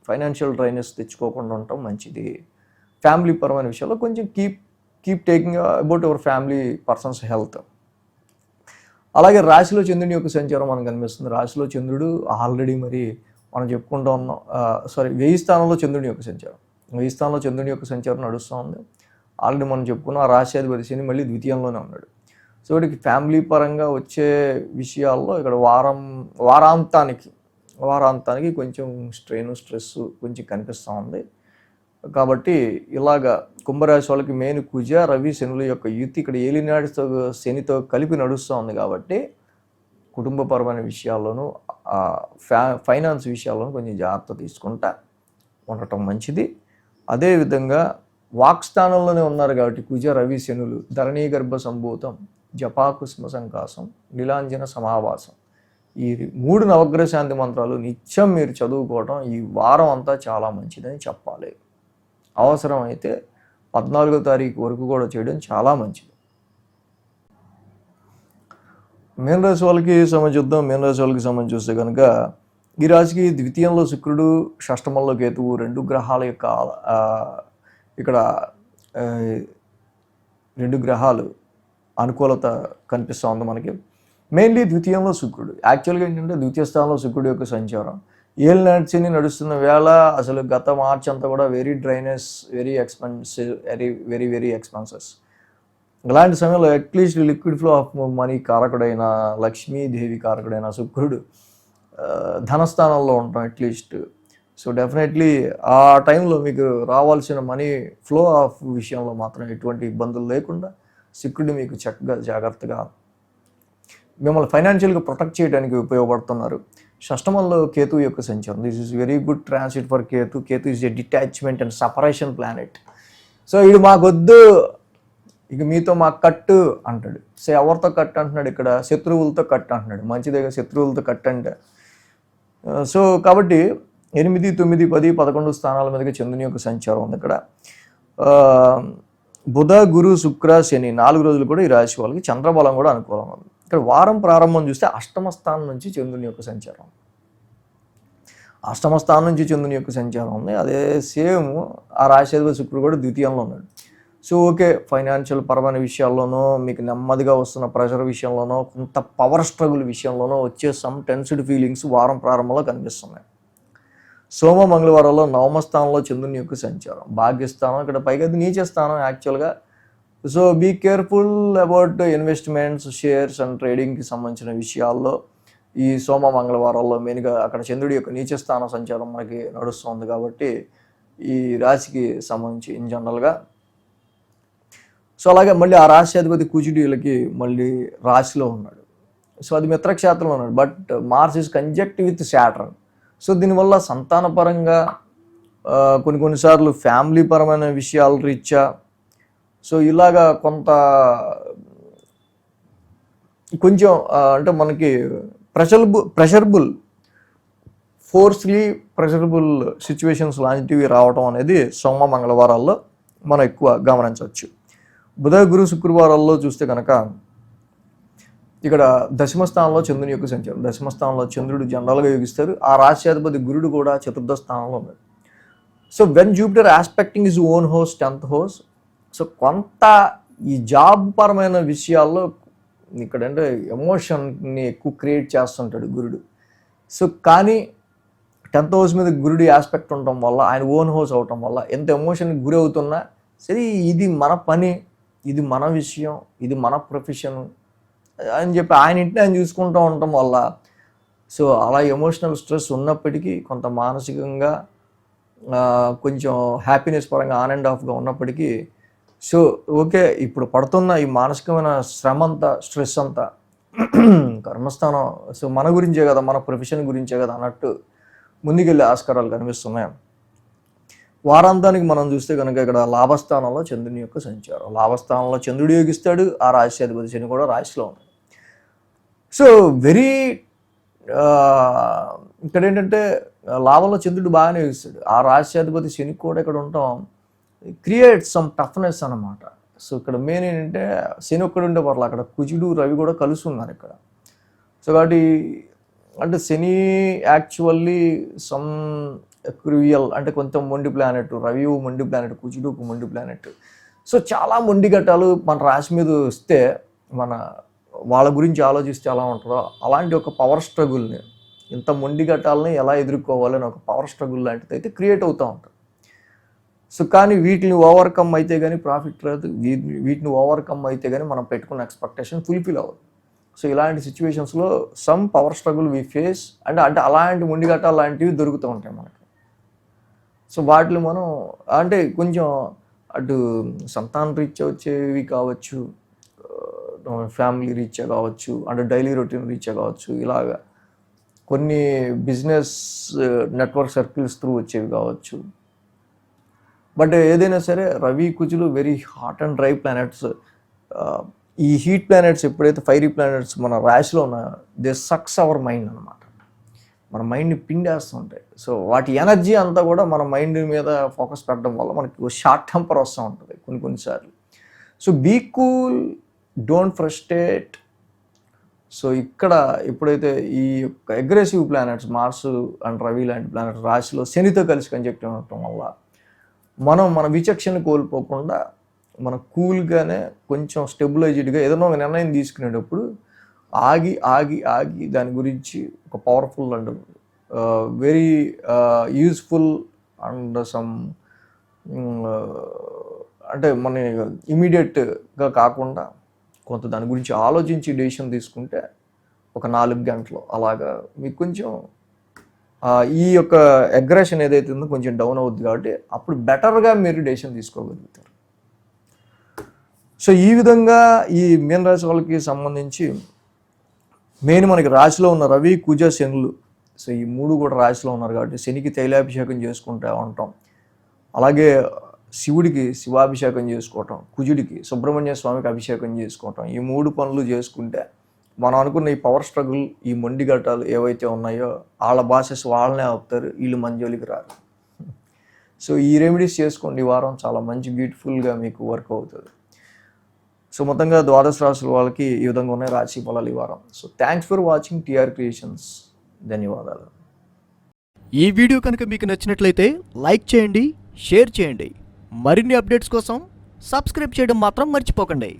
ఫైనాన్షియల్ డ్రైనెస్ తెచ్చుకోకుండా ఉండటం మంచిది. ఫ్యామిలీ పరమైన విషయాల్లో కొంచెం keep taking about your family persons health. అలాగే రాశిలో చంద్రుని యొక్క సంచారం మనకు కనిపిస్తుంది. రాశిలో చంద్రుడు ఆల్రెడీ మరి మనం చెప్పుకుంటూ ఉన్నాం, వెయ్యి స్థానంలో చంద్రుని యొక్క సంచారం, వెయ్యి స్థానంలో చంద్రుని యొక్క సంచారం నడుస్తూ ఉంది. ఆల్రెడీ మనం చెప్పుకున్నాం, ఆ రాశ్యాధిపతి శని మళ్ళీ ద్వితీయంలోనే ఉన్నాడు. సో వీటికి ఫ్యామిలీ పరంగా వచ్చే విషయాల్లో ఇక్కడ వారాంతానికి కొంచెం స్ట్రెస్ కొంచెం కనిపిస్తూ ఉంది. కాబట్టి ఇలాగా కుంభరాశి వాళ్ళకి మెయిన్ కుజ, రవి, శనుల యొక్క యుతి ఇక్కడ ఏలినాడితో శనితో కలిపి నడుస్తూ ఉంది. కాబట్టి కుటుంబపరమైన విషయాల్లోనూ, ఫైనాన్స్ విషయాల్లోనూ కొంచెం జాగ్రత్త తీసుకుంటా ఉండటం మంచిది. అదేవిధంగా వాక్స్థానంలోనే ఉన్నారు కాబట్టి కుజ, రవి, శనులు ధరణీ గర్భ సంభూతం, జపాకుస్మ సంకాసం, నీలాంజన సమావాసం, ఈ 3 నవగ్రహ శాంతి మంత్రాలు నిత్యం మీరు చదువుకోవడం ఈ వారం అంతా చాలా మంచిదని చెప్పాలి. అవసరం అయితే 14వ తారీఖు వరకు కూడా చేయడం చాలా మంచిది. మీనరాశి వాళ్ళకి చూద్దాం. మీనరాశి వాళ్ళకి సంబంధించి చూస్తే కనుక ఈ రాశికి ద్వితీయంలో శుక్రుడు, షష్టమంలో కేతువు, 2 గ్రహాల యొక్క ఇక్కడ 2 గ్రహాలు అనుకూలత కనిపిస్తూ ఉంది మనకి. మెయిన్లీ ద్వితీయంలో శుక్రుడు. యాక్చువల్గా ఏంటంటే ద్వితీయ స్థానంలో శుక్రుడు యొక్క సంచారం ఏలినాటి నడుస్తున్న వేళ అసలు గత మార్చ్ అంతా కూడా very dryness, very expensive, very expenses. ఇలాంటి సమయంలో at least liquid flow of money కారకుడైన లక్ష్మీదేవి కారకుడైన శుక్రుడు ధనస్థానంలో ఉంటాం అట్లీస్ట్. సో డెఫినెట్లీ ఆ టైంలో మీకు రావాల్సిన మనీ ఫ్లో ఆఫ్ విషయంలో మాత్రం ఎటువంటి ఇబ్బందులు లేకుండా శుక్రుడు మీకు చక్కగా జాగ్రత్తగా మిమ్మల్ని ఫైనాన్షియల్గా ప్రొటెక్ట్ చేయడానికి ఉపయోగపడుతున్నారు. షష్టమంలో కేతు యొక్క సంచారం. This is very good transit for Ketu. Ketu is a detachment and separation planet. So ఇది మాకొద్దు, ఇక మీతో మాకు కట్టు అంటాడు. సో ఎవరితో కట్టు అంటున్నాడు ఇక్కడ? శత్రువులతో కట్టు అంటున్నాడు. మంచిదేగా శత్రువులతో కట్టు అంటే. సో కాబట్టి 8, 9, 10, 11 స్థానాల మీదకి చంద్రుని యొక్క సంచారం ఉంది ఇక్కడ. బుధ, గురు, శుక్ర, శని 4 రోజులు కూడా ఈ రాశి వాళ్ళకి చంద్రబలం కూడా అనుకూలంగా ఉంది. ఇక్కడ వారం ప్రారంభం చూస్తే అష్టమ స్థానం నుంచి చంద్రుని యొక్క సంచారం. అష్టమ స్థానం నుంచి చంద్రుని యొక్క సంచారం ఉంది. అదే సేమ్ ఆ రాశి అధిపతి శుక్రుడు కూడా ద్వితీయంలో ఉన్నాడు. సో ఓకే, ఫైనాన్షియల్ పరమైన విషయాల్లోనో, మీకు నెమ్మదిగా వస్తున్న ప్రెషర్ విషయంలోనో, కొంత పవర్ స్ట్రగుల్ విషయంలోనో వచ్చే సమ్ టెన్స్డ్ ఫీలింగ్స్ వారం ప్రారంభంలో కనిపిస్తున్నాయి. సోమ మంగళవారంలో నవమ స్థానంలో చంద్రుని యొక్క సంచారం. భాగ్యస్థానం ఇక్కడ పైగా అది నీచ స్థానం యాక్చువల్గా. So be careful about investments, shares and ట్రేడింగ్కి సంబంధించిన విషయాల్లో ఈ సోమ మంగళవారాల్లో మెయిన్గా అక్కడ చంద్రుడి యొక్క నీచ స్థాన సంచారం మనకి నడుస్తుంది. కాబట్టి ఈ రాశికి సంబంధించి ఇన్ జనరల్గా సో అలాగే మళ్ళీ ఆ రాశి అధిపతి కుజుడిలకి మళ్ళీ రాశిలో ఉన్నాడు. సో అది మిత్రక్షేత్రంలో ఉన్నాడు. But Mars is conjunct with Saturn. So దీనివల్ల సంతానపరంగా కొన్నిసార్లు ఫ్యామిలీ పరమైన విషయాల రీత్యా సో ఇలాగా కొంచెం అంటే మనకి ప్రెషరబుల్ ఫోర్స్లీ ప్రెషరబుల్ సిచ్యువేషన్స్ లాంటివి రావడం అనేది సోమ మంగళవారాల్లో మనం ఎక్కువ గమనించవచ్చు. బుధ, గురు, శుక్రవారాల్లో చూస్తే కనుక ఇక్కడ దశమ స్థానంలో చంద్రుని యొక్క సంచారం. దశమ స్థానంలో చంద్రుడు జనరల్గా యోగిస్తారు. ఆ రాశ్యాధిపతి గురుడు కూడా చతుర్థ స్థానంలో ఉన్నాడు. So when Jupiter aspecting is own house, 10th house. So కొంత ఈ జాబ్ పరమైన విషయాల్లో ఇక్కడంటే ఎమోషన్ని ఎక్కువ క్రియేట్ చేస్తుంటాడు గురుడు. సో కానీ 10th హౌస్ మీద గురుడి ఆస్పెక్ట్ ఉండటం వల్ల, ఆయన ఓన్ హౌస్ అవటం వల్ల ఎంత ఎమోషన్కి గురి అవుతున్నా సరే, ఇది మన పని, ఇది మన విషయం, ఇది మన ప్రొఫెషన్ అని చెప్పి ఆయన ఇంటిని ఆయన చూసుకుంటూ ఉండటం వల్ల సో అలా ఎమోషనల్ స్ట్రెస్ ఉన్నప్పటికీ కొంత మానసికంగా కొంచెం హ్యాపీనెస్ పరంగా ఆన్ అండ్ ఆఫ్గా ఉన్నప్పటికీ సో ఓకే, ఇప్పుడు పడుతున్న ఈ మానసికమైన శ్రమ అంతా, స్ట్రెస్ అంతా కర్మస్థానం సో మన గురించే కదా, మన ప్రొఫెషన్ గురించే కదా అన్నట్టు ముందుకెళ్ళే ఆస్కారాలు కనిపిస్తున్నాయి. వారాంతానికి మనం చూస్తే కనుక ఇక్కడ లాభస్థానంలో చంద్రుని యొక్క సంచారం. లాభస్థానంలో చంద్రుడు యోగిస్తాడు. ఆ రాశి అధిపతి శని కూడా రాశిలో ఉంది. సో వెరీ ఇక్కడ ఏంటంటే లాభంలో చంద్రుడు బాగానే యోగిస్తాడు. ఆ రాశి అధిపతి శని కూడా ఇక్కడ ఉండటం క్రియేట్ సమ్ టఫ్నెస్ అన్నమాట. సో ఇక్కడ మెయిన్ ఏంటంటే శని ఒక్కడు ఉండే పర్లేదు, అక్కడ కుజుడు, రవి కూడా కలిసి ఉన్నారు ఇక్కడ. సో కాబట్టి అంటే శని యాక్చువల్లీ సమ్ క్రూయల్ అంటే కొంచెం మొండి ప్లానెట్, రవి మొండి ప్లానెట్, కుజుడు మొండి ప్లానెట్. సో చాలా మొండి ఘట్టాలు మన రాశి మీద వస్తే మన వాళ్ళ గురించి ఆలోచిస్తే ఎలా ఉంటుందో అలాంటి ఒక పవర్ స్ట్రగుల్ని, ఇంత మొండి ఘట్టాలని ఎలా ఎదుర్కోవాలని ఒక పవర్ స్ట్రగుల్ లాంటిది అయితే క్రియేట్ అవుతూ ఉంటుంది. సో కానీ వీటిని ఓవర్కమ్ అయితే కానీ ప్రాఫిట్ రాదు, వీటిని ఓవర్కమ్ అయితే కానీ మనం పెట్టుకున్న ఎక్స్పెక్టేషన్ ఫుల్ఫిల్ అవ్వదు. సో ఇలాంటి సిచ్యువేషన్స్లో some power struggle we face అంటే అలాంటి మొండి ఘట్టాలు లాంటివి దొరుకుతూ ఉంటాయి మనకి. సో వాటిని మనం అంటే కొంచెం అటు సంతాన రీత్యా వచ్చేవి కావచ్చు, ఫ్యామిలీ రీత్యా కావచ్చు, అంటే డైలీ రొటీన్ రీత్యా కావచ్చు, ఇలాగా కొన్ని బిజినెస్ నెట్వర్క్ సర్కిల్స్ త్రూ వచ్చేవి కావచ్చు. బట్ ఏదైనా సరే రవి, కుజులు very hot and dry planets. ఈ హీట్ ప్లానెట్స్ ఎప్పుడైతే ఫైరీ ప్లానెట్స్ మన రాశిలో ఉన్నాయో దే సక్స్ అవర్ మైండ్ అనమాట. మన మైండ్ని పిండేస్తూ ఉంటాయి. సో వాటి ఎనర్జీ అంతా కూడా మన మైండ్ మీద ఫోకస్ పెట్టడం వల్ల మనకి షార్ట్ టెంపర్ వస్తూ ఉంటుంది కొన్నిసార్లు. So be cool, don't frustrate. So ఇక్కడ ఎప్పుడైతే ఈ యొక్క aggressive planets Mars and Ravi లాంటి ప్లానెట్స్ రాశిలో శనితో కలిసి కంజక్ట్ ఉండటం వల్ల మనం మన విచక్షణ కోల్పోకుండా మన కూల్గానే కొంచెం స్టెబిలైజ్డ్గా ఏదైనా ఒక నిర్ణయం తీసుకునేటప్పుడు ఆగి ఆగి ఆగి దాని గురించి ఒక powerful and very useful and some అంటే మన ఇమీడియట్గా కాకుండా కొంత దాని గురించి ఆలోచించి డెసిషన్ తీసుకుంటే ఒక 4 గంటలు అలాగా మీకు కొంచెం ఈ యొక్క అగ్రెషన్ ఏదైతే ఉందో కొంచెం డౌన్ అవుద్ది, కాబట్టి అప్పుడు బెటర్గా మీరు డెసిషన్ తీసుకోగలుగుతారు. సో ఈ విధంగా ఈ మీన రాశి వాళ్ళకి సంబంధించి మెయిన్ మనకి రాశిలో ఉన్న రవి, కుజ, శనులు, సో ఈ 3 కూడా రాశిలో ఉన్నారు కాబట్టి శనికి తైలాభిషేకం చేసుకుంటూ ఉంటాం. అలాగే శివుడికి శివాభిషేకం చేసుకోవటం, కుజుడికి సుబ్రహ్మణ్య స్వామికి అభిషేకం చేసుకోవటం, ఈ 3 పనులు చేసుకుంటే మనం అనుకున్న ఈ పవర్ స్ట్రగుల్, ఈ మొండి ఘట్టాలు ఏవైతే ఉన్నాయో వాళ్ళ భాషస్ వాళ్ళనే అవుతారు, వీళ్ళు మన జోలికి రారు. సో ఈ రెమెడీస్ చేసుకోండి, ఈ వారం చాలా మంచి బ్యూటిఫుల్గా మీకు వర్క్ అవుతుంది. సో మొత్తంగా ద్వాదశ రాశుల వాళ్ళకి ఈ విధంగా ఉన్నాయి రాశి ఫలాలు ఈ వారం. So thanks for watching TR creations. ధన్యవాదాలు. ఈ వీడియో కనుక మీకు నచ్చినట్లయితే లైక్ చేయండి, షేర్ చేయండి. మరిన్ని అప్డేట్స్ కోసం సబ్స్క్రైబ్ చేయడం మాత్రం మర్చిపోకండి.